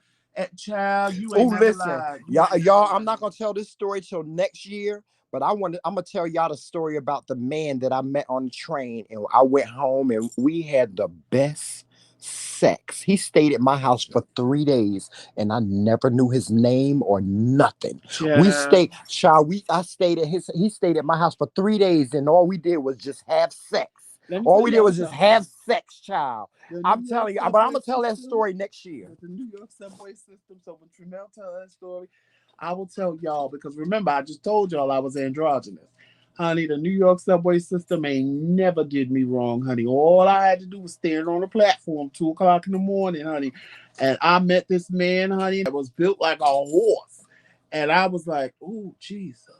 Child, you Oh, ain't never listen, lied. You y'all, ain't never I'm not lied. gonna tell this story till next year. But I'm gonna tell y'all the story about the man that I met on the train, and I went home and we had the best sex. He stayed at my house for 3 days, and I never knew his name or nothing. We Child, stayed, child. I stayed at his. He stayed at my house for 3 days, and all we did was just have sex. let me All tell we did y'all was just something. have sex, child. The New I'm York telling you, but I'm subway gonna tell that system, story next year. the New York subway system. So when Tramel tell that story, I will tell y'all because remember I just told y'all I was androgynous. Honey, the New York subway system ain't never did me wrong, honey. All I had to do was stand on the platform 2 o'clock in the morning, honey. And I met this man, honey, that was built like a horse. And I was like, oh, Jesus.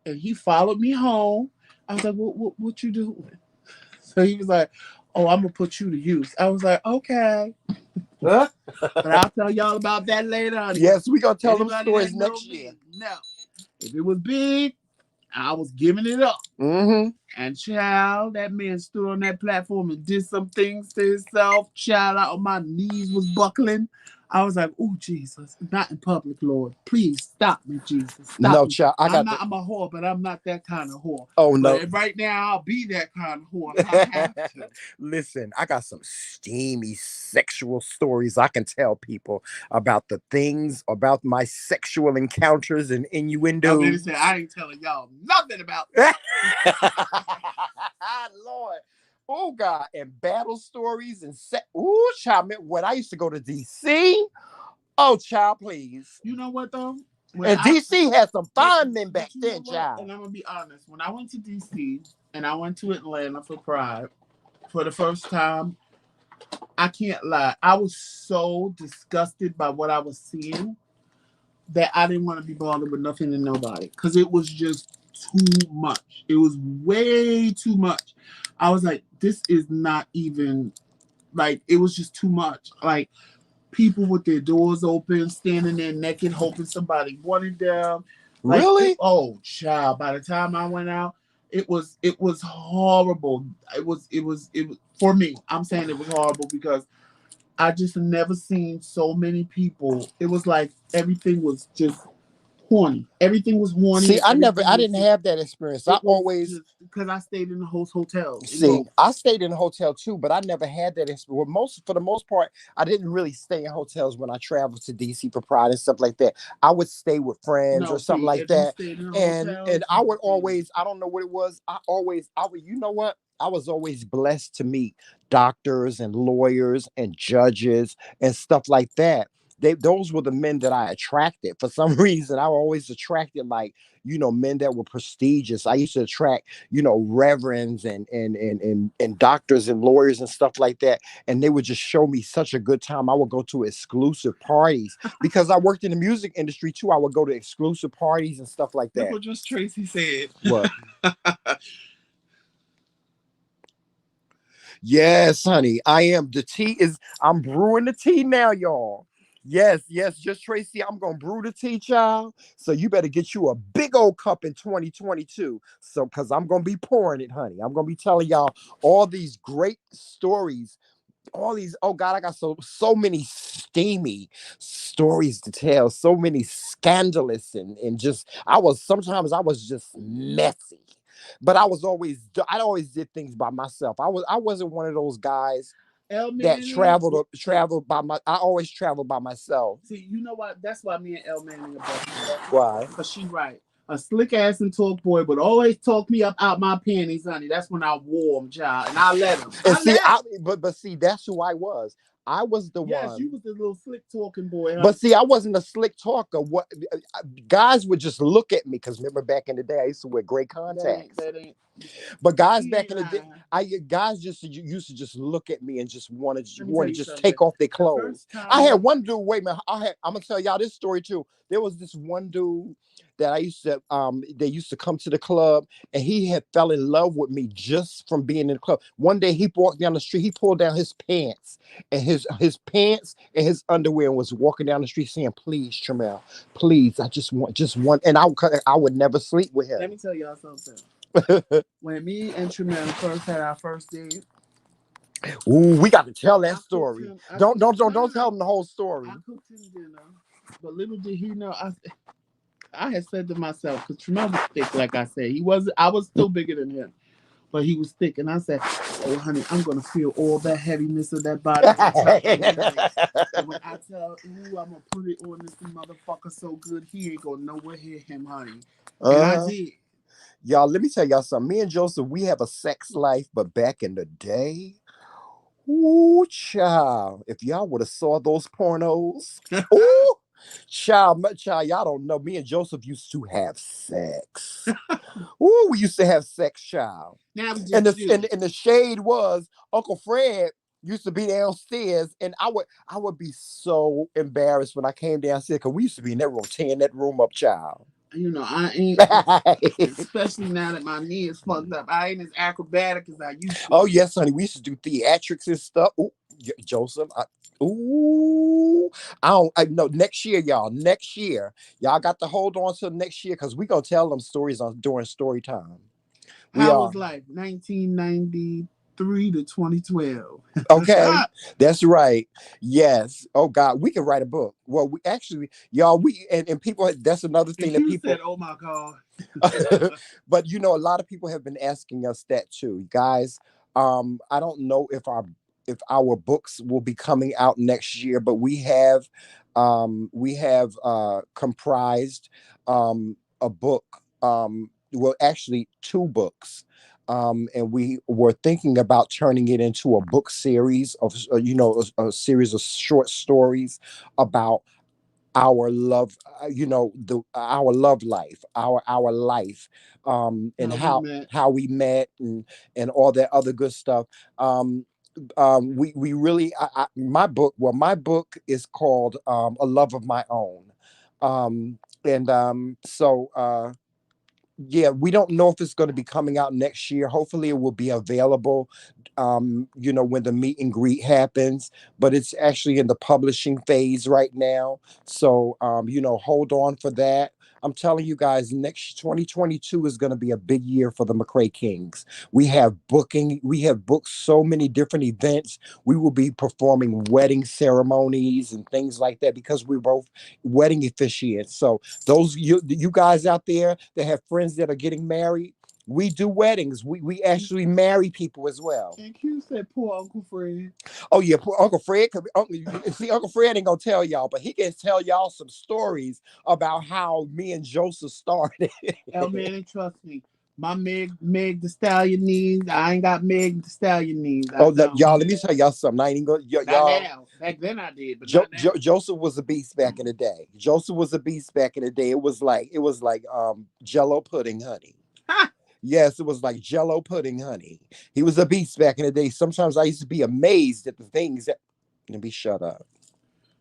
And he followed me home. I was like, what you doing? So he was like, oh, I'm going to put you to use. I was like, okay. Huh? But I'll tell y'all about that later, honey, because Yes, we gonna tell them anybody that stories know next year. me, no. If it was big, I was giving it up. Mm-hmm. And child, that man stood on that platform and did some things to himself. Child, out my knees was buckling. I was like, oh, Jesus, not in public, Lord. Please stop me, Jesus. Stop No, me. child, I got the. I'm a whore, but I'm not that kind of whore. Oh But no. right now, I'll be that kind of whore if I have to. Listen, I got some steamy sexual stories I can tell people about the things about my sexual encounters and Y'all better say, innuendos. I ain't telling y'all nothing about that. Lord. Oh God, and battle stories and ooh, child, when I used to go to DC. Oh, child, please. You know what, though? When And I DC had some But fine men back but you know then, what? child. And I'm gonna be honest. When I went to DC and I went to Atlanta for Pride for the first time, I can't lie. I was so disgusted by what I was seeing that I didn't want to be bothered with nothing and nobody because it was just too much. It was way too much. I was like, this is not even like it was just too much. Like people with their doors open, standing there naked, hoping somebody wanted them. Really? Oh, child. By the time I went out, it was horrible. It was for me. I'm saying it was horrible because I just never seen so many people. It was like everything was just horny. Everything was horny See, and everything I was didn't just. have that experience. I It was always just because I stayed in the host hotels in see. both. I stayed in a hotel too, but I never had that experience. Well, for the most part, I didn't really stay in hotels when I traveled to DC for Pride and stuff like that. I would stay with friends or No, something see, like if you that, stayed in a and hotel, I you would would see. always. I don't know what it was. I would. You know what? I was always blessed to meet doctors and lawyers and judges and stuff like that. Those were the men that I attracted. For some reason, I always attracted like men that were prestigious. I used to attract reverends and doctors and lawyers and stuff like that, and they would just show me such a good time. I would go to exclusive parties because I worked in the music industry too. I would go to exclusive parties and stuff like Look that. what just Tracy said. What? Yes, honey, I am. The tea is. I'm brewing the tea now, y'all. Yes, yes, just Tracy. I'm gonna brew the tea, child. So you better get you a big old cup in 2022. So, cause I'm gonna be pouring it, honey. I'm gonna be telling y'all all these great stories. All these. Oh God, I got so many steamy stories to tell. So many scandalous and just. I was just messy. But I always did things by myself. I wasn't one of those guys L that Manning. See, I always traveled by myself. see, you know what? That's why me and L Manning are best friends. Why? Cause she right. A slick ass and talk boy would always talk me up out my panties, honey. That's when I wore them, child, and I let him. And I see, let him. but see, that's who I was. I was the Yes, you one. was the little slick talking boy, honey. But see, I wasn't a slick talker. What guys would just look at me because remember back in the day, I used to wear gray That ain't contacts. that ain't. But guys He back ain't in the day, lying. guys just used to just look at me and just Let me tell want to you just something. take off their The clothes. first I time had that one dude. Wait a minute. I'm gonna tell y'all this story too. There was this one dude that I used to they used to come to the club, and he had fell in love with me just from being in the club. One day he walked down the street, he pulled down his pants and his pants and his underwear and was walking down the street saying, "Please, Tramel, please, I just want," and I would never sleep with let him. me tell y'all something. When me and Tremaine first had our first date, Ooh, we got to tell that I cooked story. him. I Don't cooked. don't don't No, no, don't tell no. them the whole I story. cooked him dinner, but little did he know. I had said to myself, because Tremel was thick, like I said, he was. I was still bigger than him, but he was thick, and I said, "Oh, honey, I'm gonna feel all that heaviness of that body on top of me, honey. And when I tell, ooh, I'm gonna put it on this motherfucker so good, he ain't gonna know what hit him, honey." And I Uh-huh. did. Y'all, let me tell y'all something. Me and Joseph, we have a sex life, but back in the day, ooh, child, if y'all would have saw those pornos, ooh, child, y'all don't know. Me and Joseph used to have sex. Ooh, we used to have sex, child. Now it's And just the you. and the shade was Uncle Fred used to be downstairs, and I would be so embarrassed when I came downstairs because we used to be in that room, tearing that room up, child. I ain't, especially now that my knee is fucked up. I ain't as acrobatic as I used to Oh be. yes, honey. We used to do theatrics and stuff. Ooh, Joseph. Ooh, I don't. I know. Next year, y'all. Next year, y'all got to hold on till next year because we gonna tell them stories on during story time. We How are. was life? 1993 to 2012. Okay, that's right. Yes. Oh God, we can write a book. Well, we actually, y'all, we and people. That's another And thing that Q said, people. "Oh my god." But a lot of people have been asking us that too, guys. I don't know if our books will be coming out next year, but we have comprised a book. Well, actually, two books. And we were thinking about turning it into a book series of, a series of short stories about our love, our love life, our life, and How we how met. how we met, and all that other good stuff. um we really, my book is called A Love of My Own. And so yeah, we don't know if it's going to be coming out next year. Hopefully it will be available when the meet and greet happens, but it's actually in the publishing phase right now. So hold on for that. I'm telling you guys, next 2022 is going to be a big year for the TheMKingz. We have booked so many different events. We will be performing wedding ceremonies and things like that because we're both wedding officiants. So those you guys out there that have friends that are getting married, we do weddings. We actually marry people as well. And Q said, "Poor Uncle Fred." Oh yeah, poor Uncle Fred. See, Uncle Fred ain't gonna tell y'all, but he can tell y'all some stories about how me and Joseph started. El man, and trust me, my Meg the Stallion needs. I ain't got Meg the Stallion needs. I Oh, don't. y'all, let me tell y'all something. I ain't gonna Not y'all. now. Back then I did, but not now. Joseph was a beast back in the day. Joseph was a beast back in the day. It was like Jello pudding, honey. Yes, it was like Jello pudding, honey. He was a beast back in the day. Sometimes I used to be amazed at the things that. Let me shut up.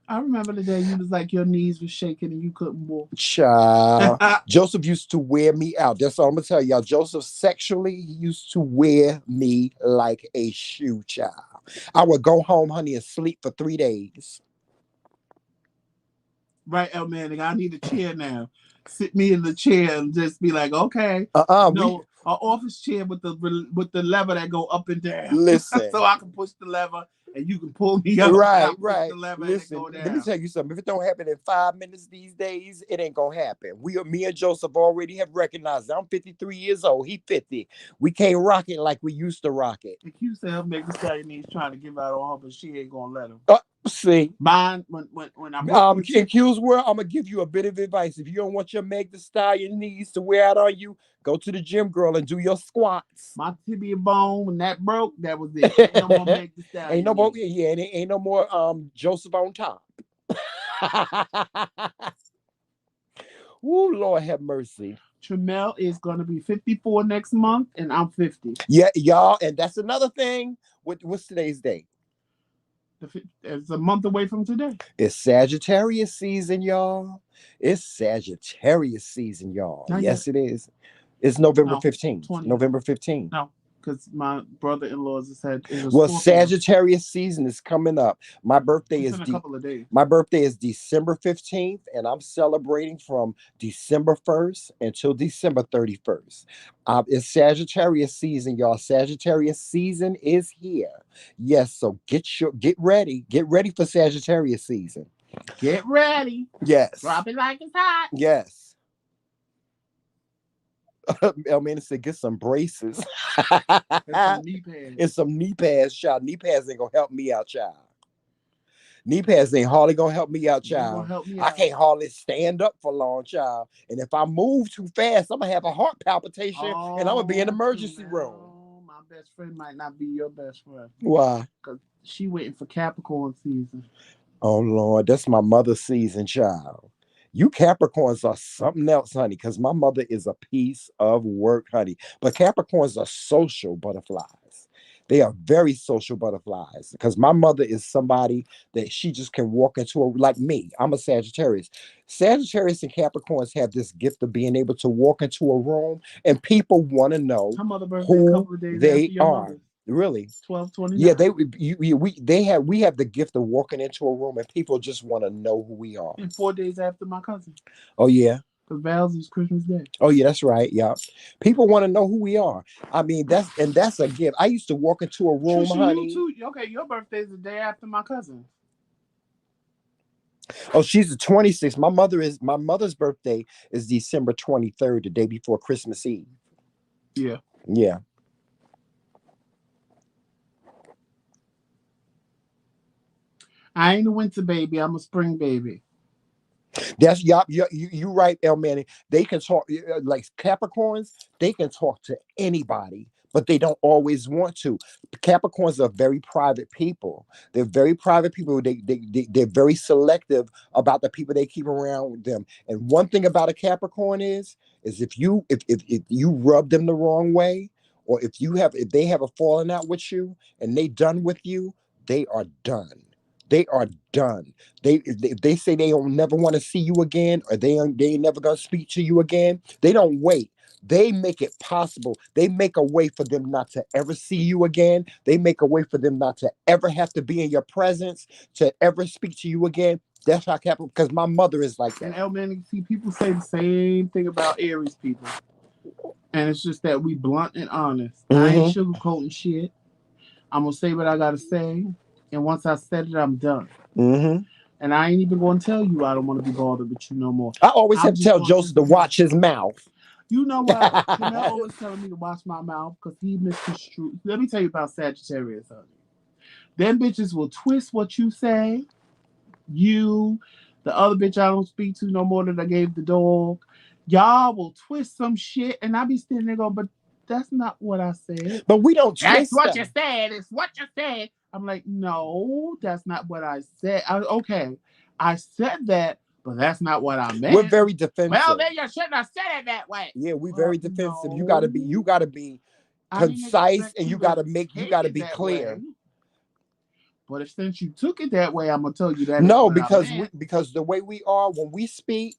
I remember the day you was like your knees was shaking and you couldn't walk. Child. Joseph used to wear me out. That's all I'm gonna tell y'all. Joseph sexually he used to wear me like a shoe, child. I would go home, honey, and sleep for 3 days. Right, El man, I need a chair now. Sit me in the chair and just be like, okay, We no, an office chair with the lever that go up and down, listen. so I can push the lever and you can pull me up and I Right, push the right. lever and it Listen, go let me down. tell you something. If it don't happen in 5 minutes these days, it ain't gonna happen. Me and Joseph already have recognized. I'm 53 years old. He 50. We can't rock it like we used to rock it. And Q said, make the Stallion needs trying to give out on her, but she ain't gonna let him. See, Mine when I broke with in Q's world, I'm gonna give you a bit of advice. If you don't want your Meg the Stallion knees to wear out on you, go to the gym, girl, and do your squats. my tibia bone when that broke, that was it. Ain't no more make the Ain't no Stallion more, needs. yeah, ain't no more Joseph on top. Ooh, Lord have mercy. Tremel is gonna be 54 next month, and I'm 50. Yeah, y'all, and that's another thing. What's today's date? It's a month away from today. It's Sagittarius season, y'all. It's Sagittarius season, y'all. Not yet. Yes, it is. It's November No, 15th. 20th. November 15th. No. because my brother-in-law said it was Well, Scorpio. Sagittarius season is coming up. My birthday It's is in a couple of days. my birthday is December 15th, and I'm celebrating from December 1st until December 31st. It's Sagittarius season, y'all. Sagittarius season is here. Yes, so get ready. Get ready for Sagittarius season. Get ready. Yes. Drop it like it's hot. Yes. I mean, it said get some braces. And some knee pads. And some knee pads, child. Knee pads ain't gonna help me out, child. Knee pads ain't hardly gonna help me out, You ain't gonna child. help me I out. can't hardly stand up for long, child. And if I move too fast, I'm gonna have a heart palpitation and I'm gonna be in the Oh, emergency room. Janelle, my best friend might not be your best friend Why? because she waiting for Capricorn season. Oh Lord, that's my mother's season, child. You Capricorns are something else, honey, because my mother is a piece of work, honey. But Capricorns are social butterflies. They are very social butterflies because my mother is somebody that she just can walk into a like me. I'm a Sagittarius. Sagittarius and Capricorns have this gift of being able to walk into a room and people want to know Her mother birthday a who couple of days after they your are. mother's. Really? Yeah, 12/29. we have the gift of walking into a room and people just want to know who we are. And 4 days after my cousin. Oh yeah. Because Val's is Christmas Day. Oh yeah, that's right. Yeah. People want to know who we are. I mean, that's a gift. I used to walk into a room, Trisha, you honey. too. Okay, your birthday's the day after my cousin. Oh, she's the 26th. My mother's birthday is December 23rd, the day before Christmas Eve. Yeah. Yeah. I ain't a winter baby. I'm a spring baby. That's yup. You right, El Manny. They can talk like Capricorns. They can talk to anybody, but they don't always want to. Capricorns are very private people. They're very private people. They're very selective about the people they keep around with them. And one thing about a Capricorn is if you rub them the wrong way, or if they have a falling out with you and they done with you, they are done. They are done. If they say they don't never want to see you again, or they ain't never gonna speak to you again, they don't wait. They make it possible. They make a way for them not to ever see you again. They make a way for them not to ever have to be in your presence, to ever speak to you again. That's how Capricorn. Because my mother is like And that. El Man, see, people say the same thing about Aries people. And it's just that we blunt and honest. I ain't Mm-hmm. sugarcoating shit. I'm gonna say what I gotta say. And once I said it, I'm done. Mm-hmm. And I ain't even gonna tell you I don't want to be bothered with you no more. I always have I'm to just tell gonna Joseph to just be. watch his mouth. You know what? Jamel always telling me to watch my mouth because he misconstrued. Let me tell you about Sagittarius, honey. Them bitches will twist what you say. You, the other bitch I don't speak to no more that I gave the dog. Y'all will twist some shit, and I be standing there going, but that's not what I said. But we don't That's twist what you them. said. It's what you said. I'm like, no, that's not what I said. Okay, I said that, but that's not what I We're meant. very Well, defensive. then you shouldn't have said it that way. Yeah, we Well, very defensive. You no, gotta be I didn't concise, expect and you to you take gotta it be that way. clear. But if since you took it that way, I'm gonna tell you that is No, what I meant. because the way we are when we speak,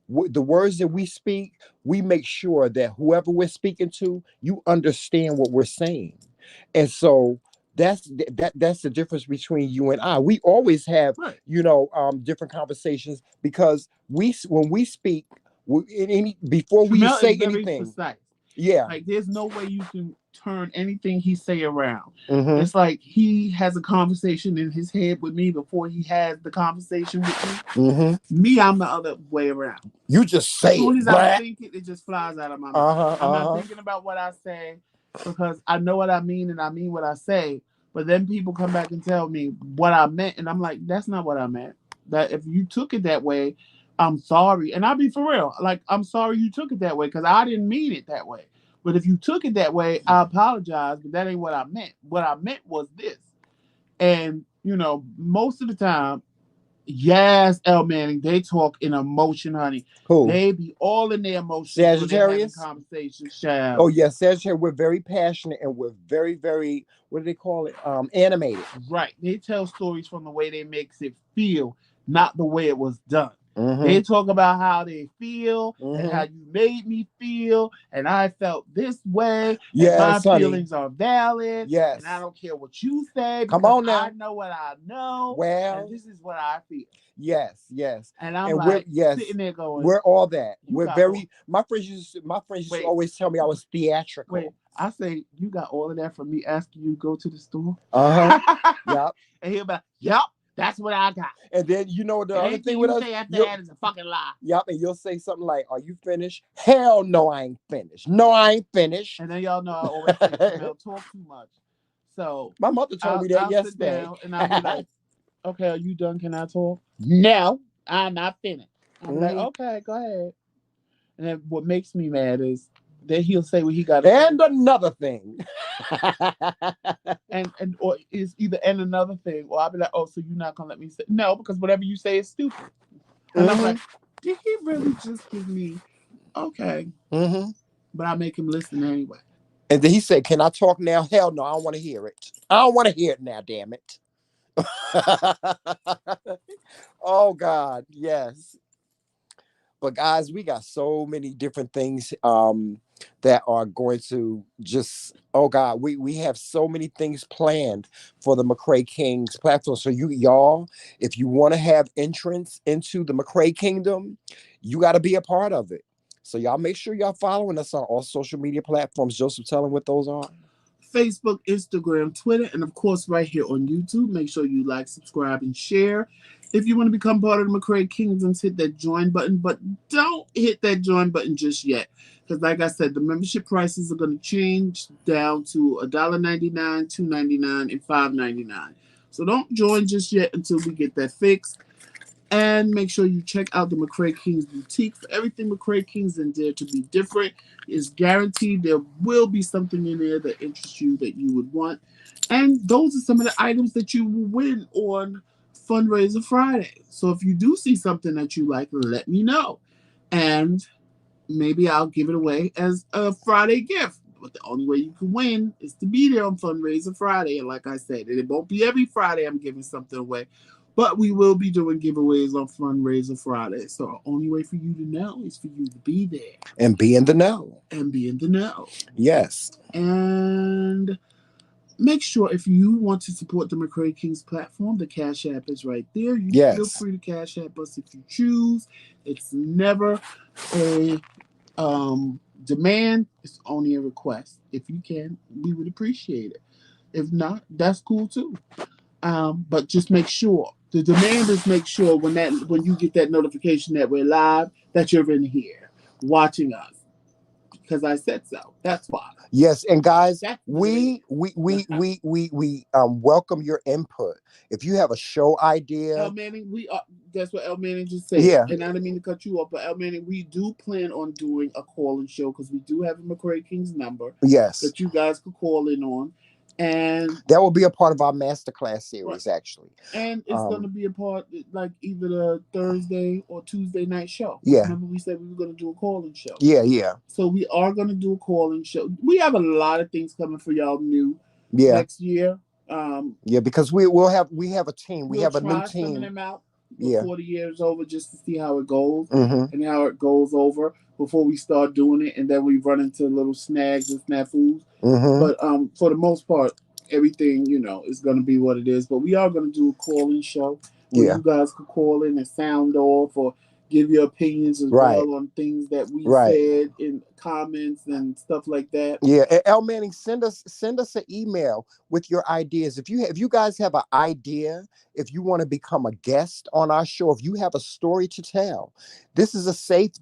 the words that we speak, we make sure that whoever we're speaking to, you understand what we're saying. And so that's the difference between you and I. We always have, Right. different conversations because when we speak, before we Jamel is say very anything. precise. Yeah. Like there's no way you can turn anything he say around. Mm-hmm. It's like he has a conversation in his head with me before he has the conversation with me. Mm-hmm. Me, I'm the other way around. You just As say soon it, as I bruh. think it, it just flies out of my mouth. Uh-huh. I'm not Uh-huh. thinking about what I say because I know what I mean and I mean what I say. But then people come back and tell me what I meant, and I'm like, that's not what I meant. That if you took it that way, I'm sorry. And I'll be for real. Like, I'm sorry you took it that way because I didn't mean it that way. But if you took it that way, I apologize, but that ain't what I meant. What I meant was this. And, most of the time, yes, El Manning, they talk in emotion, honey. Who? They be all in their emotions when they're having Sagittarius? conversations, child. Oh yes, Sagittarius. We're very passionate and we're very, very, what do they call it? Animated. Right. They tell stories from the way they makes it feel, not the way it was done. Mm-hmm. They talk about how they feel and Mm-hmm. how you made me feel, and I felt this way, and my Yes, honey. feelings are valid, and I Yes. don't care what you say Come because on I now. know what I know, and Well, this is what I feel. yes, yes. And I'm And we're like yes, sitting there going, we're all that. "You We're got all." very my friends used to Wait, always tell me I was wait. theatrical. I say you got all of that from me asking you to go to the store, Uh-huh. Yep. and he'll be like, "Yep, that's what I got." And then you know the other Anything thing with you us, say after you that is a fucking lie. yep, and you'll say something like, "Are you finished?" Hell no, I ain't finished. No, I ain't finished. And then y'all know I always say Jamel talk too much. So My mother told me that I'll sit yesterday. down and I'll be like, okay, are you done? Can I talk? No, I'm not finished. I'll be like, Mhm. okay, go ahead. And then what makes me mad is that he'll say what he got to say. And another thing. And or it's either and another thing, or I'll be like, oh, so you're not gonna let me say no because whatever you say is stupid. And I'm Hmm. like, did he really just give me okay? Hmm. But I make him listen anyway. And then he said, "Can I talk now?" Hell no, I don't want to hear it. I don't want to hear it now, damn it. Oh God, yes. But guys, we got so many different things that are going to just oh God, we have so many things planned for the McCray Kingz platform. So y'all, if you want to have entrance into the McCray Kingdom, you got to be a part of it. So y'all make sure y'all following us on all social media platforms. Joseph, tell them what those are. Facebook, Instagram, Twitter, and of course, right here on YouTube. Make sure you like, subscribe, and share. If you want to become part of the McCray Kingdoms, hit that join button, but don't hit that join button just yet. Because, like I said, the membership prices are going to change down to $1.99, $2.99, and $5.99. So don't join just yet until we get that fixed. And make sure you check out the McCray Kingz boutique for everything McCray Kingz in there to be different. It's guaranteed there will be something in there that interests you that you would want. And those are some of the items that you will win on Fundraiser Friday. So if you do see something that you like, let me know. And maybe I'll give it away as a Friday gift. But the only way you can win is to be there on Fundraiser Friday. And like I said, it won't be every Friday I'm giving something away. But we will be doing giveaways on Fundraiser Friday. So the only way for you to know is for you to be there And be in the know. and be in the know. Yes. And make sure if you want to support the McCray King's platform, the Cash App is right there. You feel Yes. free to Cash App us if you choose. It's never a demand, is only a request. If you can, we would appreciate it. If not, that's cool too. But just make sure the demand is make sure when you get that notification that we're live that you're in here watching us because I said so. That's why. Yes, and guys, That's the demand. we welcome your input. If you have a show El idea, Manning, we are. That's what El Manning just said, yeah, and I didn't mean to cut you off, but El Manning, we do plan on doing a call and show because we do have a McCray King's number yes, that you guys could call in on, and that will be a part of our masterclass right, series, actually. and it's going to Um, be a part like either the Thursday or Tuesday night show. Because yeah, remember we said we were going to do a call and show, yeah, yeah, so we are going to do a call and show. We have a lot of things coming for y'all new yeah, next year. Um, yeah, because we have a team, we we'll have a new try some of team. them out Yeah, before the year is over just to see how it goes mm-hmm, and how it goes over before we start doing it and then we run into little snags and snafus. mm-hmm, But for the most part, everything, is gonna be what it is. But we are gonna do a call-in show where yeah, you guys could call in and sound off or give your opinions as right, well on things that we right. said in comments and stuff like that. Yeah, El Manning, send us an email with your ideas. If you guys have an idea, if you want to become a guest on our show, if you have a story to tell, this is a safe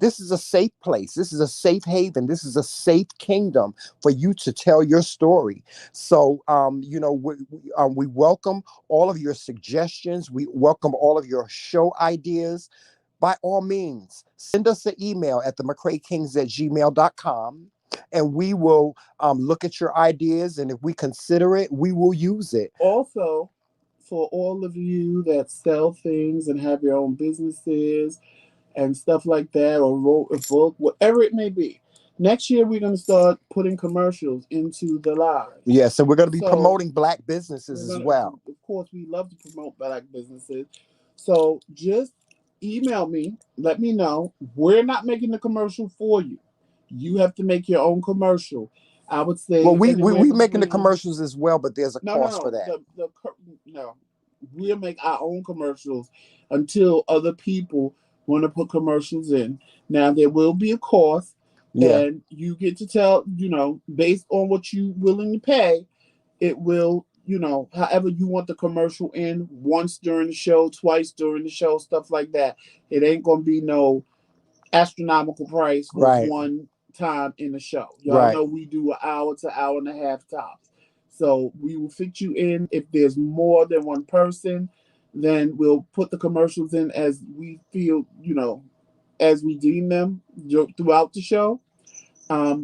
place. This is a safe haven. This is a safe kingdom for you to tell your story. So we welcome all of your suggestions. We welcome all of your show ideas. By all means, send us an email at themccraykings@gmail.com and we will look at your ideas. And if we consider it, we will use it. Also, for all of you that sell things and have your own businesses and stuff like that, or wrote a book, whatever it may be. Next year, we're going to start putting commercials into the live. Yes, and we're going to be So, promoting Black businesses we're as going well. to, of course, we love to promote Black businesses. So, just email me. Let me know. We're not making the commercial for you. You have to make your own commercial. I would Well, say anywhere we making the between commercials as well, but there's a no, no, cost for no. that. No. We'll make our own commercials until other people want to put commercials in. Now there will be a cost, Yeah, and you get to tell based on what you willing to pay. It will however you want the commercial in once during the show, twice during the show, stuff like that. It ain't gonna be no astronomical price for right, one time in the show. Y'all right. know we do an hour to hour and a half tops. So we will fit you in. If there's more than one person, then we'll put the commercials in as we feel, as we deem them throughout the show.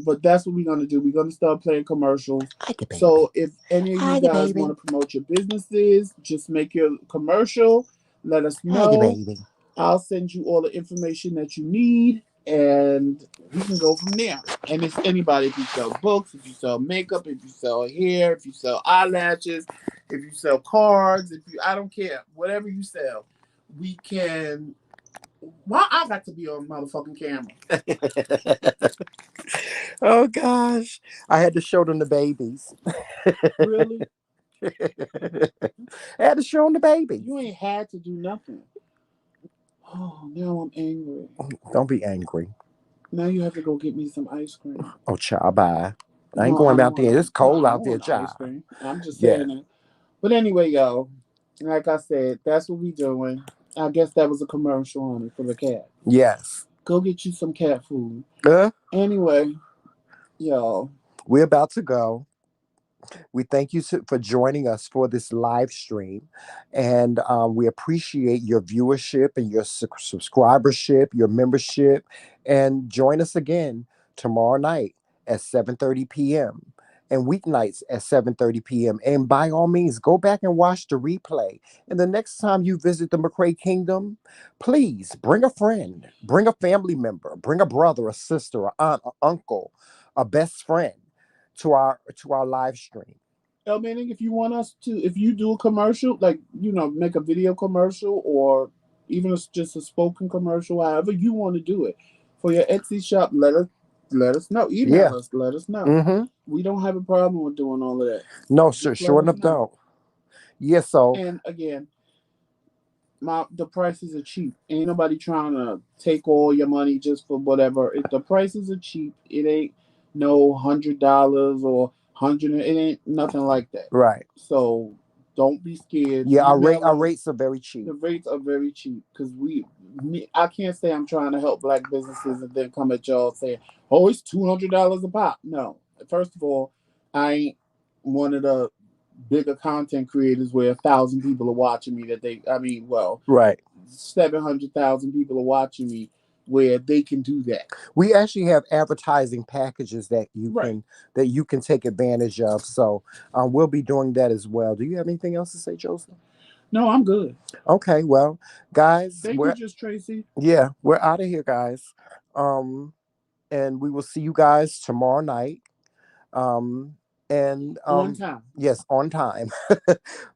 But that's what we're gonna do. We're gonna start playing commercials. Hi, the So baby. if any of you Hi, the guys want baby. to promote your businesses, just make your commercial. Let us Hi, the know. baby. I'll send you all the information that you need, and we can go from there. And it's anybody. If you sell books, if you sell makeup, if you sell hair, if you sell eyelashes, if you sell cards, if you I don't care, whatever you sell, we can. Why I got to be on motherfucking camera? Oh gosh, I had to show them the babies. Really? I had to show them the babies. You ain't had to do nothing. Oh, now I'm angry. Don't be angry. Now you have to go get me some ice cream. Oh, child, bye. I ain't No, going I'm out there. gonna. It's No, cold I out don't there, want ice child. cream. I'm just Yeah. saying it. But anyway, yo, like I said, that's what we doing. I guess that was a commercial on it for the cat. Yes. Go get you some cat food. Uh, Anyway, yo, we're about to go. We thank you for joining us for this live stream. And we appreciate your viewership and your subscribership, your membership. And join us again tomorrow night at 7:30 p.m. and weeknights at 7:30 p.m. And by all means, go back and watch the replay. And the next time you visit the McCray Kingdom, please bring a friend, bring a family member, bring a brother, a sister, a aunt, a uncle, a best friend to our live stream. El Manning, if you want us to, if you do a commercial, like make a video commercial or even just a spoken commercial, however you want to do it for your Etsy shop, let us know. Yeah. Email us, let us know. Mm-hmm. We don't have a problem with doing all of that. No, sure, Just let sure us enough, know. don't. Yeah, so And again, the prices are cheap. Ain't nobody trying to take all your money just for whatever. If the prices are cheap, it ain't no $100 or hundred. It ain't nothing like that. right. So don't be scared. Yeah, Email our us. rates are very cheap. The rates are very cheap because I can't say I'm trying to help black businesses and then come at y'all saying, "Oh, it's $200 a pop." No, first of all, I ain't one of the bigger content creators where 1,000 people are watching me. Well, Right. 700,000 people are watching me where they can do that. We actually have advertising packages Right. that you can take advantage of. So we'll be doing that as well. Do you have anything else to say, Joseph? No, I'm good. Okay, well, guys, Thank you, just Tracy. we're out of here, guys. Um, and we will see you guys tomorrow night. Um, and On time. yes, on time.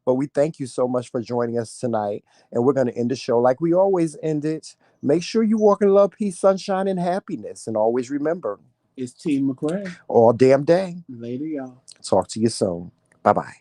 But we thank you so much for joining us tonight. And we're going to end the show like we always end it. Make sure you walk in love, peace, sunshine, and happiness. And always remember, It's Team McRae. all damn day. Later, y'all. Talk to you soon. Bye bye.